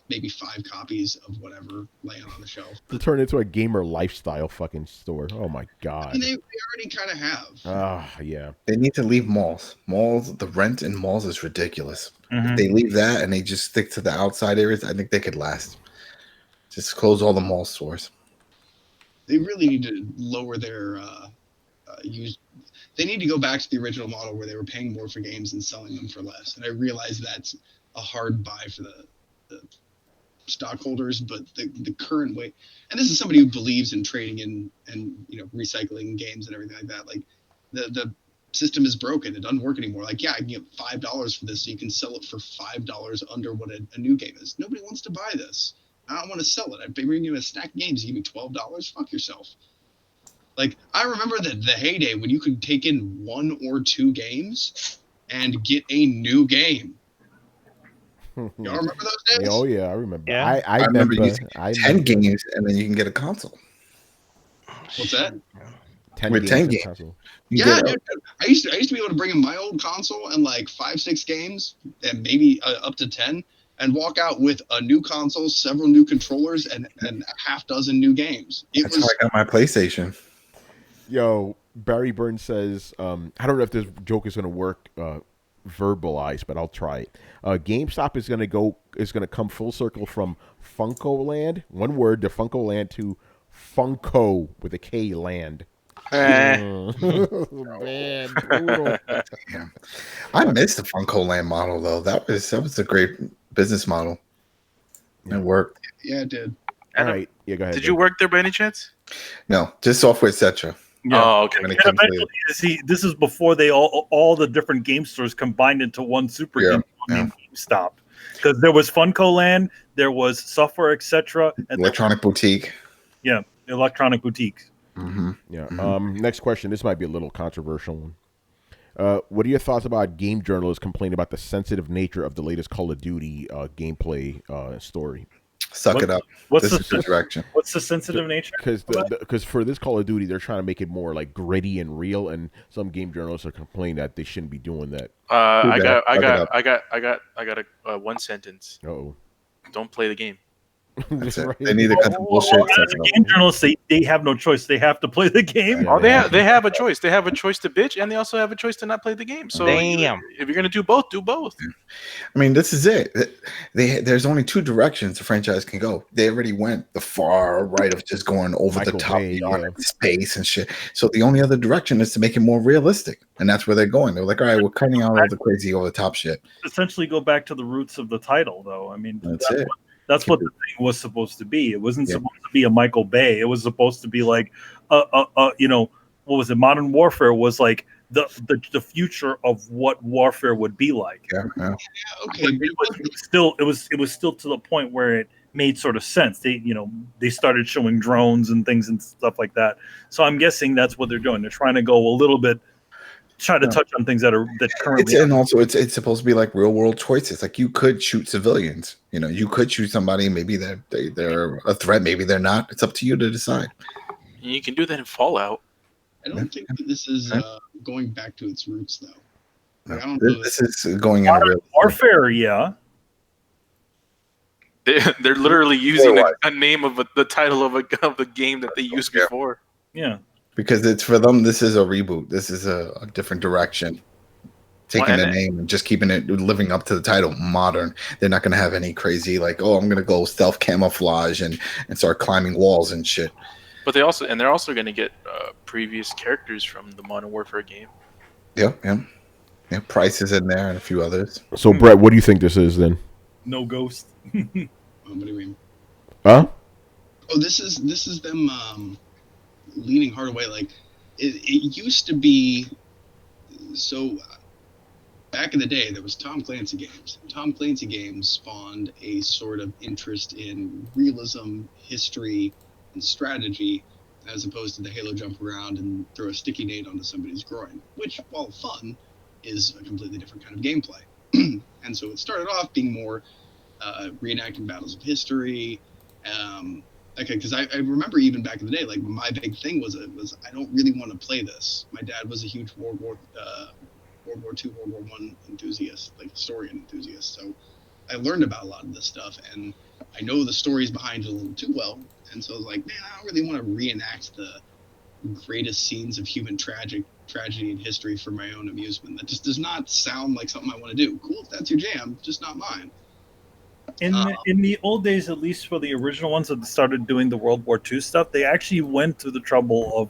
maybe 5 copies of whatever laying on the shelf. To turn into a gamer lifestyle fucking store. Oh my god. I mean, they already kind of have. Yeah. They need to leave malls. The rent in malls is ridiculous. Mm-hmm. If they leave that and they just stick to the outside areas, I think they could last. Just close all the mall stores. They really need to lower their use. They need to go back to the original model where they were paying more for games and selling them for less. And I realize that's a hard buy for the stockholders, but the current way, and this is somebody who believes in trading in and recycling games and everything like that. Like the system is broken; it doesn't work anymore. Like, yeah, I can get $5 for this, so you can sell it for $5 under what a new game is. Nobody wants to buy this. I don't want to sell it. I bring you a stack of games. You give me $12. Fuck yourself. Like, I remember the heyday when you could take in 1 or 2 games and get a new game. Y'all remember those days? Oh yeah, I remember. Yeah. I remember using 10 games, and then you can get a console. What's that? 10 games. Yeah, dude, I used to be able to bring in my old console and like 5-6 games, and maybe up to 10, and walk out with a new console, several new controllers, and a half dozen new games. That's how I got my PlayStation. Yo, Barry Burns says, I don't know if this joke is going to work verbalized, but I'll try it. GameStop is going to come full circle from Funko Land, one word, to Funko Land, to Funko with a K Land. Man, brutal. Yeah. I missed the Funko Land model though. That was a great business model. It worked. Yeah, it did. All right. Yeah, go ahead. Did you work there by any chance? No, just software, etc. Yeah. Oh, okay. See, this is before they all the different game stores combined into one super game named GameStop. Because there was Funko Land, there was Software, etc. Electronic Boutique. Yeah, Electronic Boutique. Mm-hmm. Yeah. Mm-hmm. Next question. This might be a little controversial one. What are your thoughts about game journalists complaining about the sensitive nature of the latest Call of Duty gameplay story? Suck it up. This is the direction. What's the sensitive nature? Because for this Call of Duty, they're trying to make it more like gritty and real, and some game journalists are complaining that they shouldn't be doing that. I got a one sentence. Oh, don't play the game. That's it. Right. They need to cut the bullshit. As a game journalist, they have no choice. They have to play the game. Yeah, they have a choice. They have a choice to bitch, and they also have a choice to not play the game. So Damn. if you're gonna do both, do both. I mean, this is it. There's only two directions the franchise can go. They already went the far right of just going over Michael the top Bay, beyond space and shit. So the only other direction is to make it more realistic, and that's where they're going. They're like, all right, we're cutting out all the crazy over the top shit. Essentially, go back to the roots of the title, though. I mean, That's it. That's what the thing was supposed to be. It wasn't supposed to be a Michael Bay. It was supposed to be like, you know, what was it? Modern Warfare was like the future of what warfare would be like. Yeah. Okay, It was still to the point where it made sort of sense. They started showing drones and things and stuff like that. So I'm guessing that's what they're doing. They're trying to go a little bit. Try to touch on things that currently. And also it's supposed to be like real world choices. Like you could shoot civilians. You know, you could shoot somebody. Maybe they're a threat. Maybe they're not. It's up to you to decide. You can do that in Fallout. I don't think that this is going back to its roots, though. No, I don't know this is going in a real Warfare, yeah. They're literally using a name of the title of the game that they used before. Yeah. Because it's for them. This is a reboot. This is a different direction. Taking the name and just keeping it living up to the title, modern. They're not going to have any crazy like, oh, I'm going to go stealth camouflage and start climbing walls and shit. But they're also going to get previous characters from the Modern Warfare game. Yeah. Price is in there and a few others. So, Brett, what do you think this is then? No Ghost. what do you mean? Huh? Oh, this is them leaning hard away. Like it used to be. So back in the day, there was Tom Clancy games. Tom Clancy games spawned a sort of interest in realism, history, and strategy, as opposed to the Halo jump around and throw a sticky nade onto somebody's groin, which, while fun, is a completely different kind of gameplay. And so it started off being more reenacting battles of history. Because I remember even back in the day, like my big thing was I don't really want to play this. My dad was a huge World War II, World War I enthusiast, like historian enthusiast. So I learned about a lot of this stuff, and I know the stories behind it a little too well. And so I was like, man, I don't really want to reenact the greatest scenes of human tragedy in history for my own amusement. That just does not sound like something I want to do. Cool if that's your jam, just not mine. In the old days, at least for the original ones that started doing the World War II stuff, they actually went to the trouble of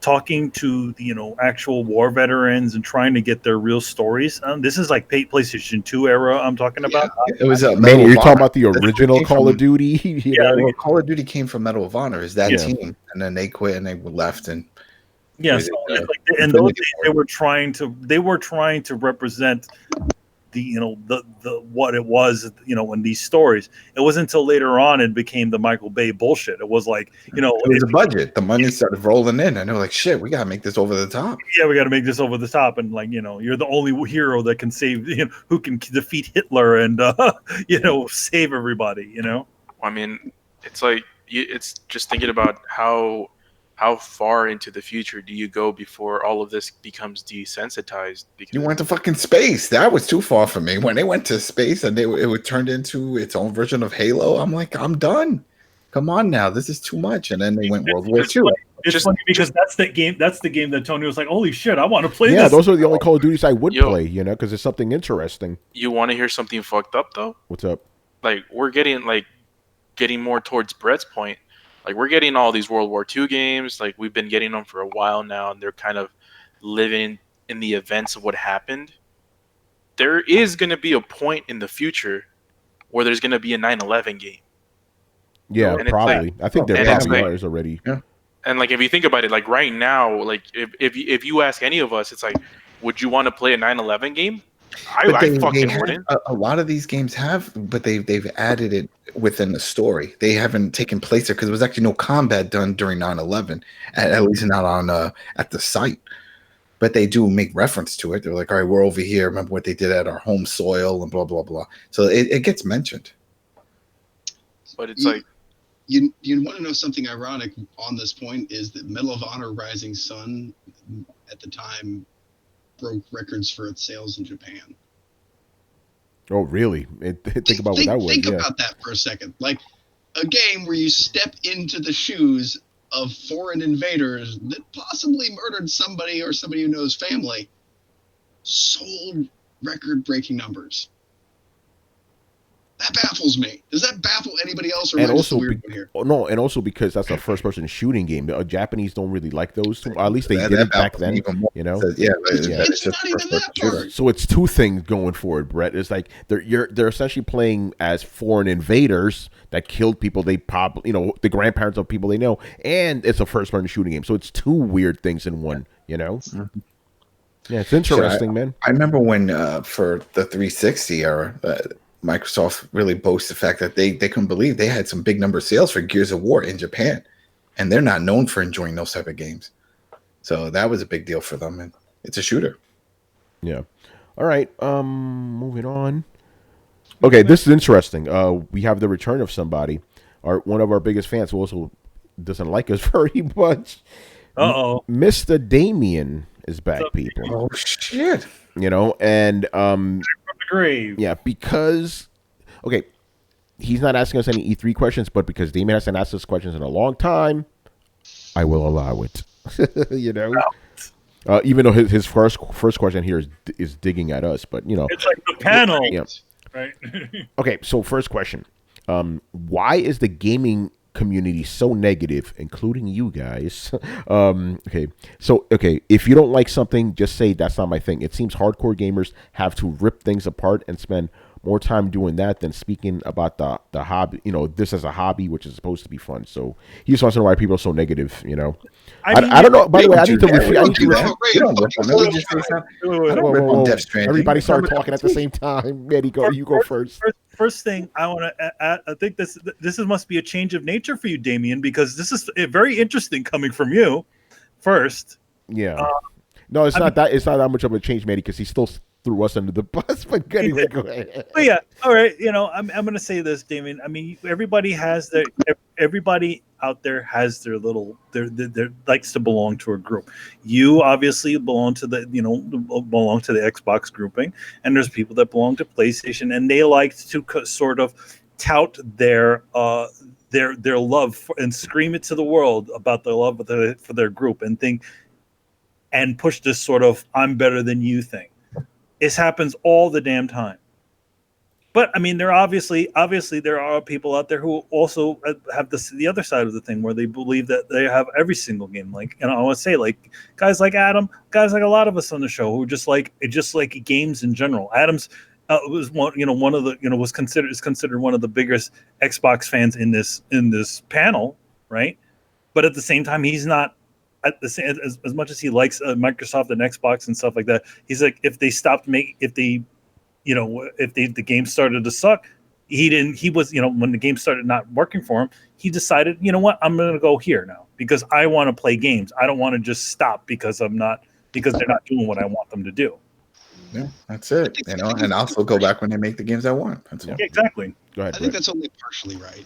talking to the actual war veterans and trying to get their real stories. This is like PlayStation 2 era I'm talking about. It was Man, you're talking about the original Call of Duty. Well, Call of Duty came from Medal of Honor. Is that team, and then they quit and they left and. Yeah, so in those days they were trying to represent the what it was in these stories. It wasn't until later on it became the Michael Bay bullshit. It was like it was a budget. The money started rolling in, and they were like, "Shit, we gotta make this over the top." Yeah, we got to make this over the top, and you're the only hero that can save, who can defeat Hitler and save everybody. I mean, it's like it's just thinking about how far into the future do you go before all of this becomes desensitized? Because you went to fucking space. That was too far for me. When they went to space and it would turn into its own version of Halo, I'm like, I'm done. Come on now, this is too much. And then they went World War II. It's funny because that's the game that Tony was like, holy shit, I want to play this. Yeah, those are the only Call of Duties I would play, because it's something interesting. You want to hear something fucked up, though? What's up? Like, we're getting more towards Brett's point. Like, we're getting all these World War II games. Like, we've been getting them for a while now, and they're kind of living in the events of what happened. There is going to be a point in the future where there's going to be a 9/11 game. Yeah, and probably. I think there probably is already. Yeah. And, like, if you think about it, like, right now, like, if you ask any of us, it's like, would you want to play a 9/11 game? I fucking wouldn't. A lot of these games have, but they've added it within the story. They haven't taken place there because there was actually no combat done during 9/11, at least not on at the site. But they do make reference to it. They're like, all right, we're over here. Remember what they did at our home soil and blah blah blah. So it gets mentioned. But it's like you want to know something ironic on this point is that Medal of Honor Rising Sun at the time broke records for its sales in Japan. Oh, really? Think about what that was. Think about that for a second. Like, a game where you step into the shoes of foreign invaders that possibly murdered somebody or somebody who knows family, sold record-breaking numbers. That baffles me. Does that baffle anybody else, or am I just the weird one here? No, and also because that's a first-person shooting game. Japanese don't really like those. At least they didn't back then. You know, it's not even that part. So it's two things going for it, Brett. It's like they're essentially playing as foreign invaders that killed people they probably, the grandparents of people they know, and it's a first-person shooting game. So it's two weird things in one. You know. Mm-hmm. Yeah, it's interesting, man. I remember when for the 360 era. Microsoft really boasts the fact that they couldn't believe they had some big number of sales for Gears of War in Japan, and they're not known for enjoying those type of games. So that was a big deal for them, and it's a shooter. Yeah. All right. Moving on. Okay, this is interesting. We have the return of somebody, one of our biggest fans who also doesn't like us very much. Mr. Damien is back, people. Oh shit! And grave. Yeah, because he's not asking us any E3 questions, but because Damien hasn't asked us questions in a long time, I will allow it. Even though his first question here is digging at us, but it's like the panel, right? Okay, so first question: why is the gaming community so negative, including you guys? If you don't like something, just say that's not my thing. It seems hardcore gamers have to rip things apart and spend more time doing that than speaking about the hobby, this as a hobby, which is supposed to be fun. So he just wants to know why people are so negative, I don't know. By the way, I need to everybody started talking at the same time. Manny, you go first. First thing I want to add, I think this must be a change of nature for you, Damien, because this is very interesting coming from you. First, yeah, no, it's not that much of a change, Manny, because he still threw us under the bus. But anyway, go ahead. But yeah, all right. I'm going to say this, Damien. I mean, everybody out there has their little their likes to belong to a group. You obviously belong to the Xbox grouping, and there's people that belong to PlayStation, and they like to sort of tout their love and scream it to the world about their love for their group and push this sort of "I'm better than you" thing. This happens all the damn time. But I mean, obviously there are people out there who also have the other side of the thing where they believe that they have every single game. Like, I want to say, like guys like Adam, guys like a lot of us on the show who just like games in general. Adam's was is considered one of the biggest Xbox fans in this panel, right? But at the same time, he's not at the same as much as he likes Microsoft and Xbox and stuff like that. He's like, if the game started to suck, when the game started not working for him, he decided, you know what, I'm going to go here now because I want to play games. I don't want to just stop because they're not doing what I want them to do. Yeah, that's it. And also go back when they make the games I want. That's yeah, exactly. Go ahead. I think that's only partially right.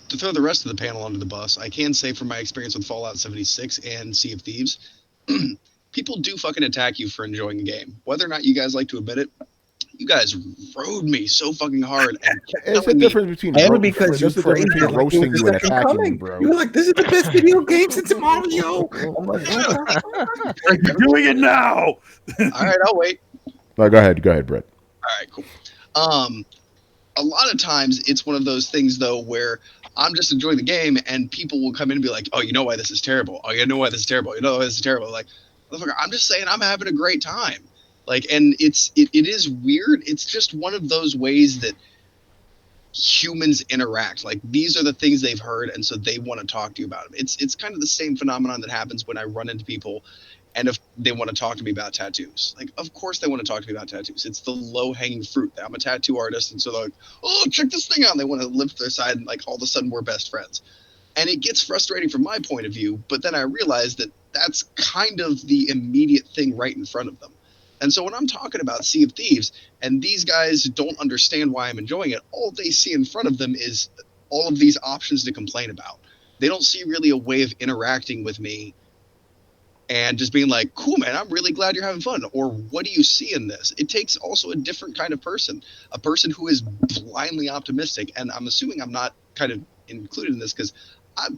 To throw the rest of the panel under the bus, I can say from my experience with Fallout 76 and Sea of Thieves, people do fucking attack you for enjoying a game. Whether or not you guys like to admit it, you guys rode me so fucking hard. It's the difference between roasting you and attacking you, bro. You're like, this is the best video game since Mario. Oh my god! You're doing it now. All right, I'll wait. No, go ahead, Brett. All right, cool. A lot of times it's one of those things though where I'm just enjoying the game and people will come in and be like, "Oh, you know why this is terrible? Oh, you know why this is terrible? You know why this is terrible?" Like, motherfucker, I'm just saying I'm having a great time. Like, and it is weird. It's just one of those ways that humans interact. Like, these are the things they've heard, and so they want to talk to you about them. It's kind of the same phenomenon that happens when I run into people, and if they want to talk to me about tattoos. Like, of course they want to talk to me about tattoos. It's the low-hanging fruit. I'm a tattoo artist, and so they're like, "Oh, check this thing out." And they want to lift their side, and like all of a sudden we're best friends. And it gets frustrating from my point of view, but then I realize that that's kind of the immediate thing right in front of them. And so when I'm talking about Sea of Thieves, and these guys don't understand why I'm enjoying it, all they see in front of them is all of these options to complain about. They don't see really a way of interacting with me and just being like, "Cool, man, I'm really glad you're having fun." Or, "What do you see in this?" It takes also a different kind of person, a person who is blindly optimistic. And I'm assuming I'm not kind of included in this because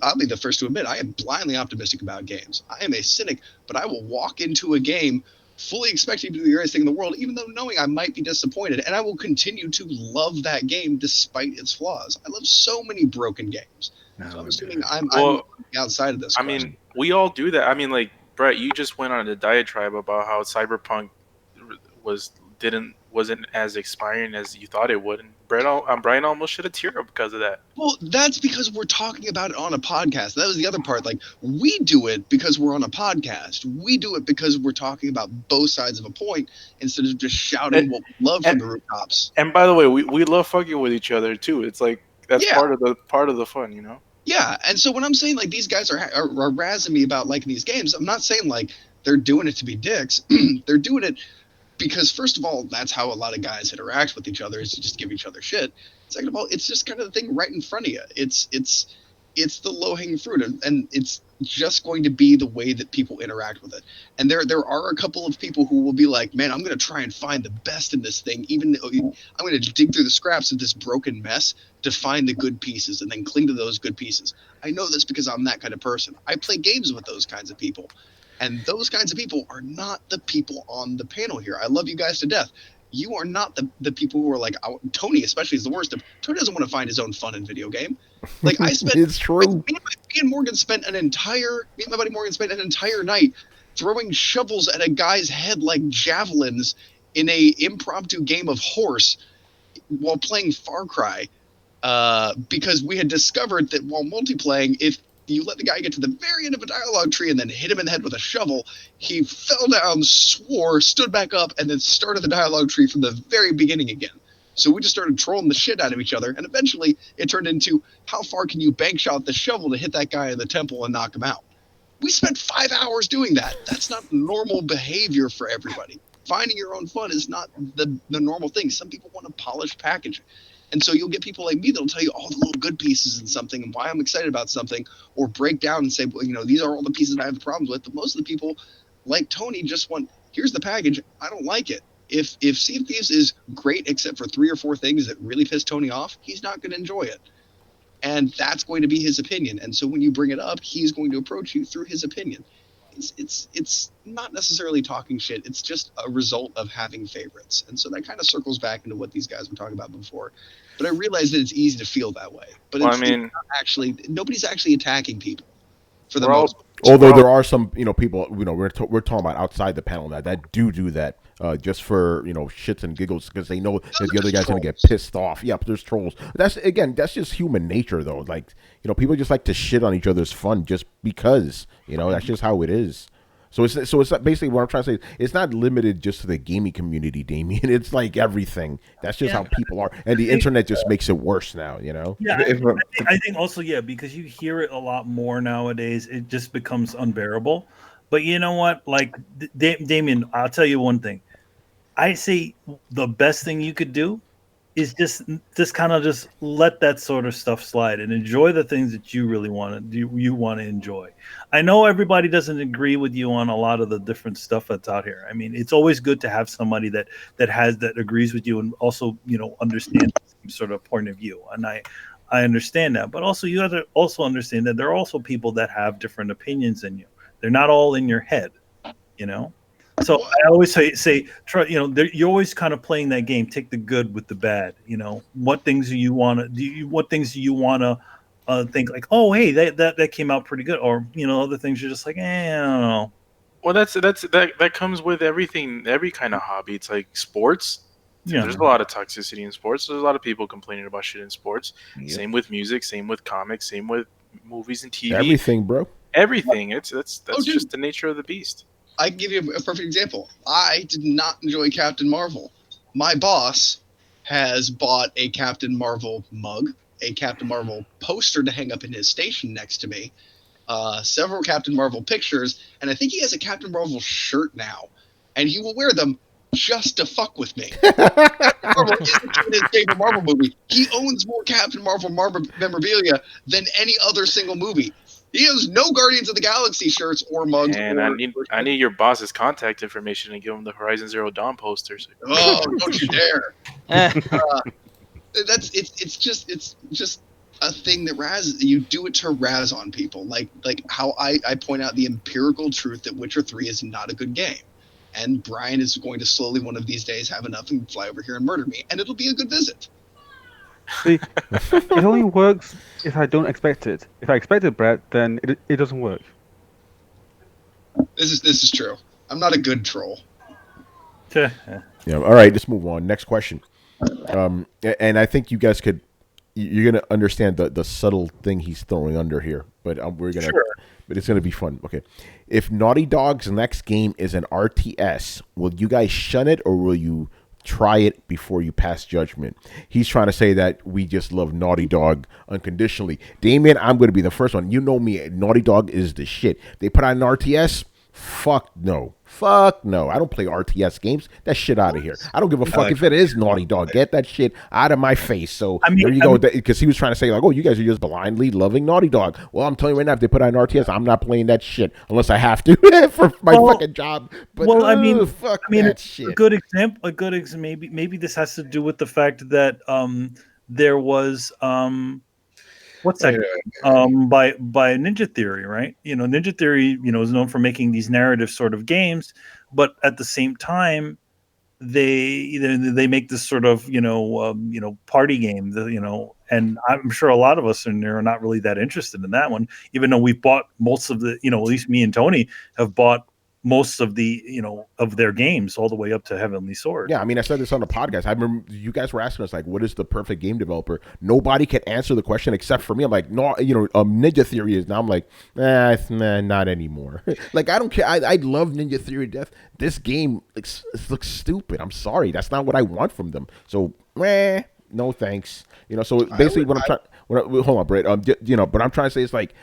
I'll be the first to admit I am blindly optimistic about games. I am a cynic, but I will walk into a game fully expecting to do the greatest thing in the world, even though knowing I might be disappointed, and I will continue to love that game despite its flaws. I love so many broken games. So I'm assuming I'm outside of this. I mean, we all do that. I mean, like, Brett, you just went on a diatribe about how Cyberpunk wasn't as expiring as you thought it would, and Brian almost shed a tear up because of that. Well, that's because we're talking about it on a podcast. That was the other part. Like, we do it because we're on a podcast. We do it because we're talking about both sides of a point instead of just shouting what we love from the rooftops. And by the way, we love fucking with each other too. It's like that's part of the fun, you know. Yeah, and so when I'm saying like these guys are razzing me about liking these games, I'm not saying like they're doing it to be dicks. They're doing it because first of all, that's how a lot of guys interact with each other, is to just give each other shit. Second of all, it's just kind of the thing right in front of you. It's the low-hanging fruit, and it's just going to be the way that people interact with it. And there are a couple of people who will be like, man, I'm going to try and find the best in this thing. Even though I'm going to dig through the scraps of this broken mess to find the good pieces and then cling to those good pieces. I know this because I'm that kind of person. I play games with those kinds of people. And those kinds of people are not the people on the panel here. I love you guys to death. You are not the people who are like, Tony especially is the worst. Tony doesn't want to find his own fun in video game. Like I spent, it's true. Me and my buddy Morgan spent an entire night throwing shovels at a guy's head like javelins in a impromptu game of horse while playing Far Cry, because we had discovered that while multiplaying, if you let the guy get to the very end of a dialogue tree and then hit him in the head with a shovel, he fell down, swore, stood back up, and then started the dialogue tree from the very beginning again. So we just started trolling the shit out of each other, and eventually it turned into, how far can you bank shot the shovel to hit that guy in the temple and knock him out? We spent 5 hours doing that. That's not normal behavior for everybody. Finding your own fun is not the normal thing. Some people want a polished package. And so you'll get people like me that'll tell you all the little good pieces in something and why I'm excited about something, or break down and say, well, you know, these are all the pieces I have problems with. But most of the people, like Tony, just want, here's the package. I don't like it. If Sea of Thieves is great except for 3 or 4 things that really piss Tony off, he's not going to enjoy it. And that's going to be his opinion. And so when you bring it up, he's going to approach you through his opinion. It's not necessarily talking shit. It's just a result of having favorites. And so that kind of circles back into what these guys were talking about before. But I realize that it's easy to feel that way. But well, nobody's actually attacking people for the most part. Although there are some, people, we're talking about outside the panel that do that just for, shits and giggles because they know that the other guy's going to get pissed off. Yeah, but there's trolls. That's just human nature, though. Like, people just like to shit on each other's fun just because, that's just how it is. So it's basically what I'm trying to say. It's not limited just to the gaming community, Damien. It's like everything. That's just how people are, and the internet just makes it worse now. Yeah, I think also because you hear it a lot more nowadays. It just becomes unbearable. But you know what? Like Damien, I'll tell you one thing. I say the best thing you could do is just kind of just let that sort of stuff slide and enjoy the things that you really want to enjoy. I know everybody doesn't agree with you on a lot of the different stuff that's out here. I mean, it's always good to have somebody that agrees with you and also, understands the same sort of point of view. And I understand that, but also you have to also understand that there are also people that have different opinions than you. They're not all in your head, So I always say, try. You're always kind of playing that game. Take the good with the bad. What things do you want to? What things do you want to think like? Oh, hey, that came out pretty good. Or other things you're just like, I don't know. Well, that comes with everything, every kind of hobby. It's like sports. Yeah. There's a lot of toxicity in sports. There's a lot of people complaining about shit in sports. Yep. Same with music. Same with comics. Same with movies and TV. Everything, bro. Everything. That's just the nature of the beast. I can give you a perfect example. I did not enjoy Captain Marvel. My boss has bought a Captain Marvel mug, a Captain Marvel poster to hang up in his station next to me, several Captain Marvel pictures, and I think he has a Captain Marvel shirt now. And he will wear them just to fuck with me. Captain Marvel isn't in his favorite Marvel movie. He owns more Captain Marvel memorabilia than any other single movie. He has no Guardians of the Galaxy shirts or mugs. And I need your boss's contact information and give him the Horizon Zero Dawn posters. Oh, don't you dare! It's just a thing that you do it to razz on people, like how I point out the empirical truth that Witcher 3 is not a good game, and Brian is going to slowly one of these days have enough and fly over here and murder me, and it'll be a good visit. See, it only works if I don't expect it. If I expect it, Brett, then it doesn't work. This is true. I'm not a good troll. Yeah. All right, let's move on. Next question. And I think you guys you're gonna understand the subtle thing he's throwing under here, but but it's gonna be fun. Okay, if Naughty Dog's next game is an RTS, will you guys shun it or will you try it before you pass judgment? He's trying to say that we just love Naughty Dog unconditionally. Damien, I'm gonna be the first one. You know me, Naughty Dog is the shit. They put out an RTS. Fuck no. Fuck no. I don't play RTS games. That shit out of here. I don't give a fuck if it is Naughty Dog. Get that shit out of my face. So there you go. Because he was trying to say, like, oh, you guys are just blindly loving Naughty Dog. Well, I'm telling you right now, if they put out an RTS, I'm not playing that shit unless I have to for my fucking job. But fuck that shit. A good example. Maybe this has to do with the fact that there was what's that? By Ninja Theory, right? Ninja Theory, is known for making these narrative sort of games, but at the same time, they make this sort of party game, and I'm sure a lot of us in there are not really that interested in that one, even though we've bought most of the, at least me and Tony have bought most of the of their games all the way up to Heavenly Sword. Yeah, I mean, I said this on the podcast. I remember you guys were asking us, like, what is the perfect game developer? Nobody can answer the question except for me. I'm like, no, Ninja Theory is. Now I'm like, not anymore. Like, I don't care. I love Ninja Theory to death. This game looks stupid. I'm sorry, that's not what I want from them. So, no thanks. So basically, hold on, Brett. But I'm trying to say is like,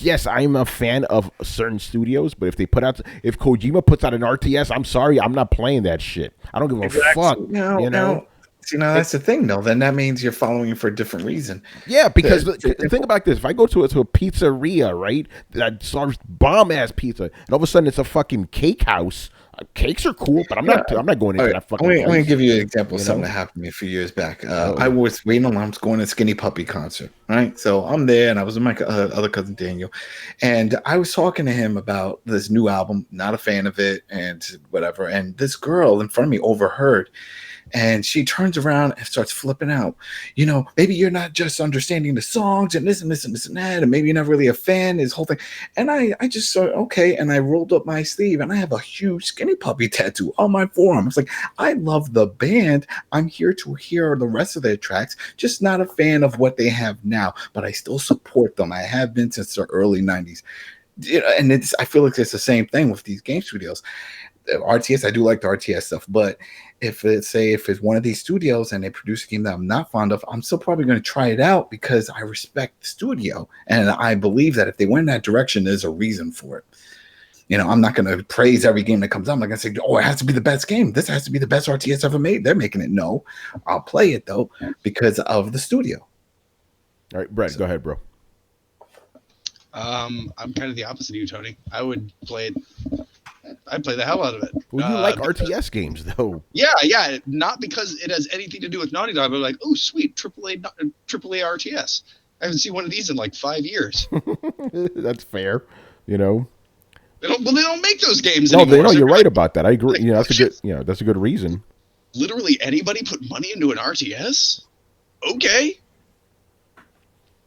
yes, I'm a fan of certain studios, but if Kojima puts out an RTS, I'm sorry, I'm not playing that shit. I don't give a fuck. No. See, now that's the thing, though. Then that means you're following him for a different reason. Yeah, because think about this: if I go to a pizzeria, right, that serves bomb ass pizza, and all of a sudden it's a fucking cake house. Cakes are cool, but I'm not going into that fucking place. I'm going to give you an example of something that happened to me a few years back. I was waiting on. I was going to Skinny Puppy concert, right? So I'm there, and I was with my other cousin Daniel, and I was talking to him about this new album. Not a fan of it, and whatever. And this girl in front of me overheard. And she turns around and starts flipping out. Maybe you're not just understanding the songs and this and this and this and that, and maybe you're not really a fan, this whole thing. And I just saw, okay, and I rolled up my sleeve, and I have a huge Skinny Puppy tattoo on my forearm. I was like, I love the band. I'm here to hear the rest of their tracks, just not a fan of what they have now, but I still support them. I have been since the early 90s. And I feel like it's the same thing with these game studios. RTS, I do like the RTS stuff, but if it's one of these studios and they produce a game that I'm not fond of, I'm still probably going to try it out because I respect the studio and I believe that if they went in that direction, there's a reason for it. I'm not going to praise every game that comes out. I'm not going to say, oh, it has to be the best game. This has to be the best RTS ever made. They're making it. No, I'll play it though because of the studio. All right, Brett, go ahead, bro. I'm kind of the opposite of you, Tony. I would play it. I'd play the hell out of it. Well, you like RTS games, though. Yeah. Not because it has anything to do with Naughty Dog, but like, oh, sweet, AAA RTS. I haven't seen one of these in like 5 years. That's fair. They don't make those games anymore. No, you're right about that. I agree. That's a good reason. Literally anybody put money into an RTS? Okay.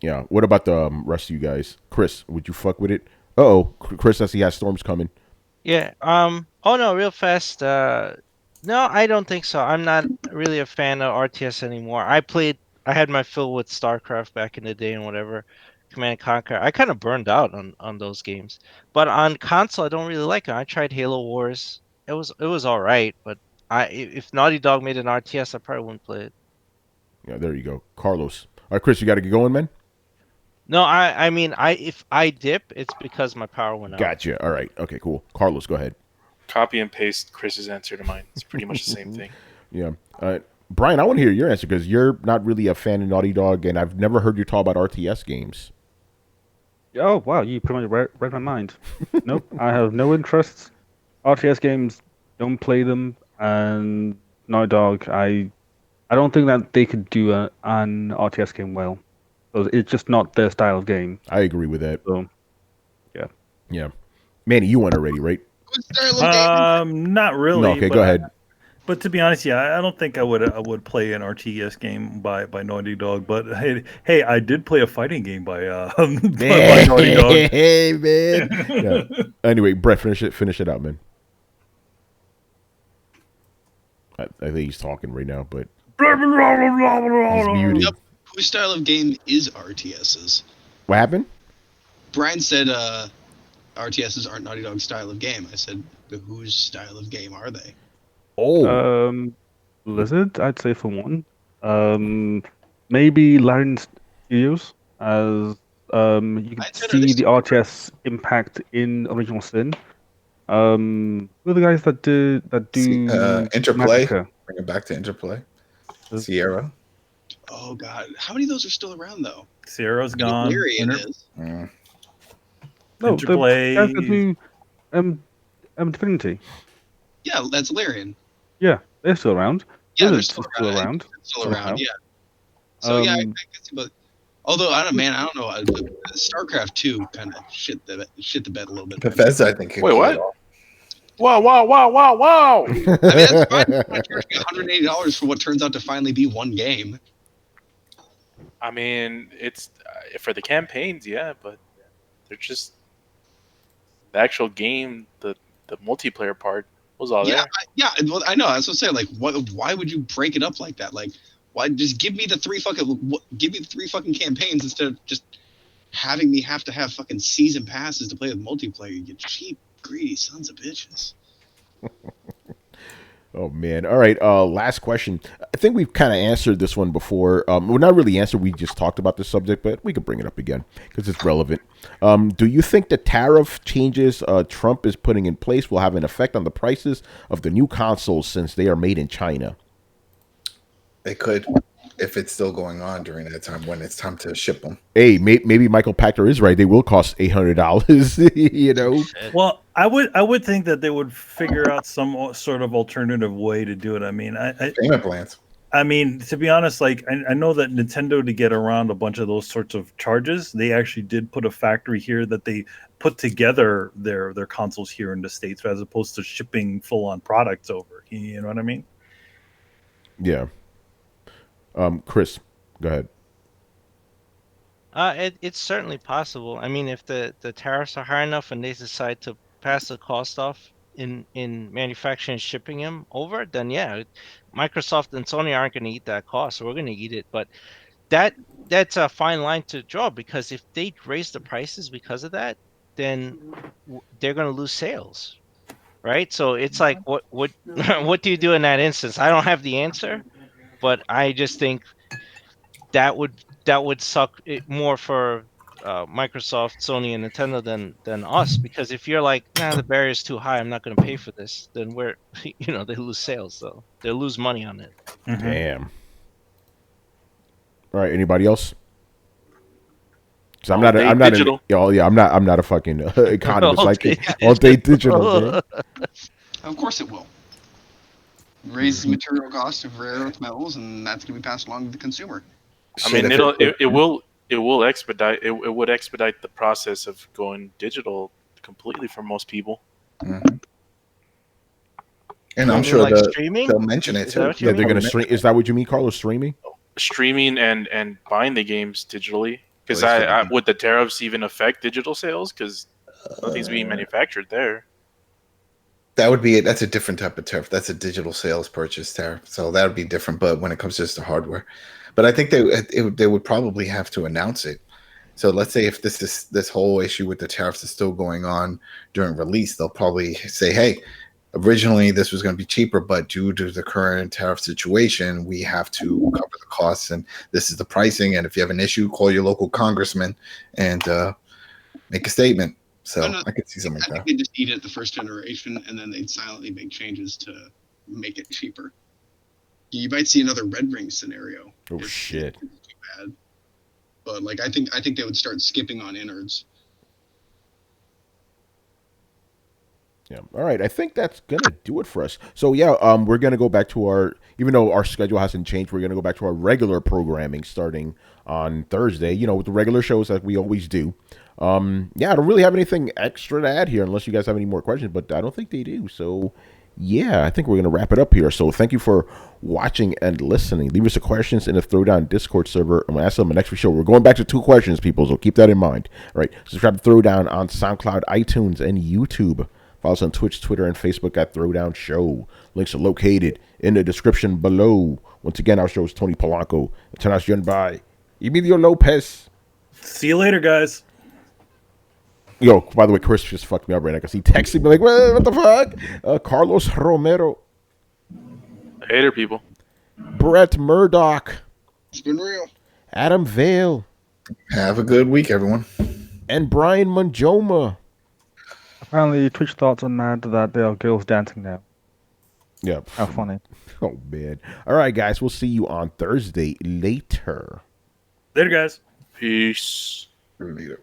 Yeah. What about the rest of you guys? Chris, would you fuck with it? Uh-oh. Chris says he has storms coming. Yeah. Oh no, real fast. No, I don't think so. I'm not really a fan of RTS anymore. I had my fill with StarCraft back in the day and whatever, Command & Conquer. I kind of burned out on those games. But on console, I don't really like it. I tried Halo Wars. It was all right, but if Naughty Dog made an RTS, I probably wouldn't play it. Yeah, there you go, Carlos. All right, Chris, you got to get going, man. No, I mean, if I dip, it's because my power went out. Gotcha. All right. Okay, cool. Carlos, go ahead. Copy and paste Chris's answer to mine. It's pretty much the same thing. Yeah. Brian, I want to hear your answer because you're not really a fan of Naughty Dog, and I've never heard you talk about RTS games. Oh, wow. You pretty much read my mind. Nope. I have no interest. RTS games, don't play them. And Naughty Dog, I don't think that they could do an RTS game well. So it's just not their style of game. I agree with that. So, Yeah. Manny, you won already, right? What style of game? Not really. No, okay, go ahead. But to be honest, yeah, I don't think I would play an RTS game by Naughty Dog. But hey, I did play a fighting game by by Naughty Dog. Hey, man. Yeah. Anyway, Brett, finish it out, man. I think he's talking right now, but he's muted. Yep. Whose style of game is RTSs? What happened? Brian said RTSs aren't Naughty Dog's style of game. I said, but whose style of game are they? Oh, Blizzard, I'd say for one. Maybe Larian Studios, as you can see the RTS impact in Original Sin. Who are the guys that do Interplay? Massacre? Bring it back to Interplay. Sierra. Oh god, how many of those are still around though? Sierra's gone. Larian is. No, Interplay. the guys that do Divinity. Yeah, that's Larian. Yeah, they're still around. Yeah, they're Blizzard's still around. still Still around, yeah. So yeah, I can see, but although I don't know. StarCraft 2 kind of shit the bed a little bit. Bethesda, I think. Wait, what? Wow! I mean, that's fine. I'm charging $180 for what turns out to finally be one game. I mean, it's for the campaigns, yeah, but they're just the actual game, the multiplayer part was all there. Well, I know. That's what I'm saying. Like, why would you break it up like that? Like, why just give me the three fucking campaigns instead of just having me have to have fucking season passes to play with multiplayer? You get cheap, greedy sons of bitches. Oh man! All right. Last question. I think we've kind of answered this one before. Well, not really answered. We just talked about the subject, but we could bring it up again because it's relevant. Do you think the tariff changes Trump is putting in place will have an effect on the prices of the new consoles since they are made in China? They could, if it's still going on during that time when it's time to ship them. Hey, maybe Michael Pachter is right. They will cost $800. You know. Well, I would think that they would figure out some sort of alternative way to do it. I mean, Payment plans. I mean, to be honest, like I know that Nintendo, to get around a bunch of those sorts of charges, they actually did put a factory here that they put together their consoles here in the States, as opposed to shipping full-on products over. You know what I mean? Yeah. Chris, go ahead. It's certainly possible. I mean, if the tariffs are high enough and they decide to pass the cost off in manufacturing and shipping them over, then yeah, Microsoft and Sony aren't going to eat that cost, so we're going to eat it. But that's a fine line to draw, because if they raise the prices because of that, then they're going to lose sales, right? So it's like, what what do you do in that instance? I don't have the answer, but I just think that would suck it more for Microsoft, Sony, and Nintendo than us, because if you're like, nah, the barrier's too high, I'm not going to pay for this, then they lose sales, so they lose money on it. Mm-hmm. Damn. All right. Anybody else? Because I'm not a fucking economist like all day digital. Man. Of course it will. Raise material costs of rare earth metals, and that's going to be passed along to the consumer. I mean, it would expedite the process of going digital completely for most people. Mm-hmm. And I'm sure streaming? they'll mention it too. Yeah, they're gonna stream. Is that what you mean, Carlos? Streaming? Streaming and buying the games digitally. Because would the tariffs even affect digital sales? Because nothing's being manufactured there. That would be it. That's a different type of tariff. That's a digital sales purchase tariff. So that would be different. But when it comes just to hardware, but I think they would probably have to announce it. So let's say if this whole issue with the tariffs is still going on during release, they'll probably say, hey, originally this was going to be cheaper, but due to the current tariff situation, we have to cover the costs, and this is the pricing. And if you have an issue, call your local congressman and make a statement. So I could see something like that. I think they just eat it the first generation, and then they'd silently make changes to make it cheaper. You might see another Red Ring scenario. Oh shit! It's too bad. But like, I think they would start skipping on innards. Yeah. All right. I think that's gonna do it for us. So yeah, we're gonna go back to our, even though our schedule hasn't changed, we're gonna go back to our regular programming starting on Thursday. With the regular shows like we always do. Yeah, I don't really have anything extra to add here, unless you guys have any more questions, but I don't think they do. So yeah, I think we're gonna wrap it up here. So thank you for watching and listening. Leave us the questions in the Throwdown Discord server. I'm gonna ask them the next show. We're going back to 2 questions, people. So keep that in mind. All right. Subscribe to Throwdown on SoundCloud, iTunes, and YouTube. Follow us on Twitch, Twitter, and Facebook at Throwdown Show. Links are located in the description below. Once again, our show is Tony Polanco. International by Emilio Lopez. See you later, guys. Yo, by the way, Chris just fucked me up right now because he texted me like, what the fuck? Carlos Romero. Hater people. Brett Murdoch. It's been real. Adam Vale. Have a good week, everyone. And Brian Manjoma. Apparently, Twitch thoughts are mad that there are girls dancing now. Yep. How funny. Oh, man. All right, guys. We'll see you on Thursday later. Later, guys. Peace. Later.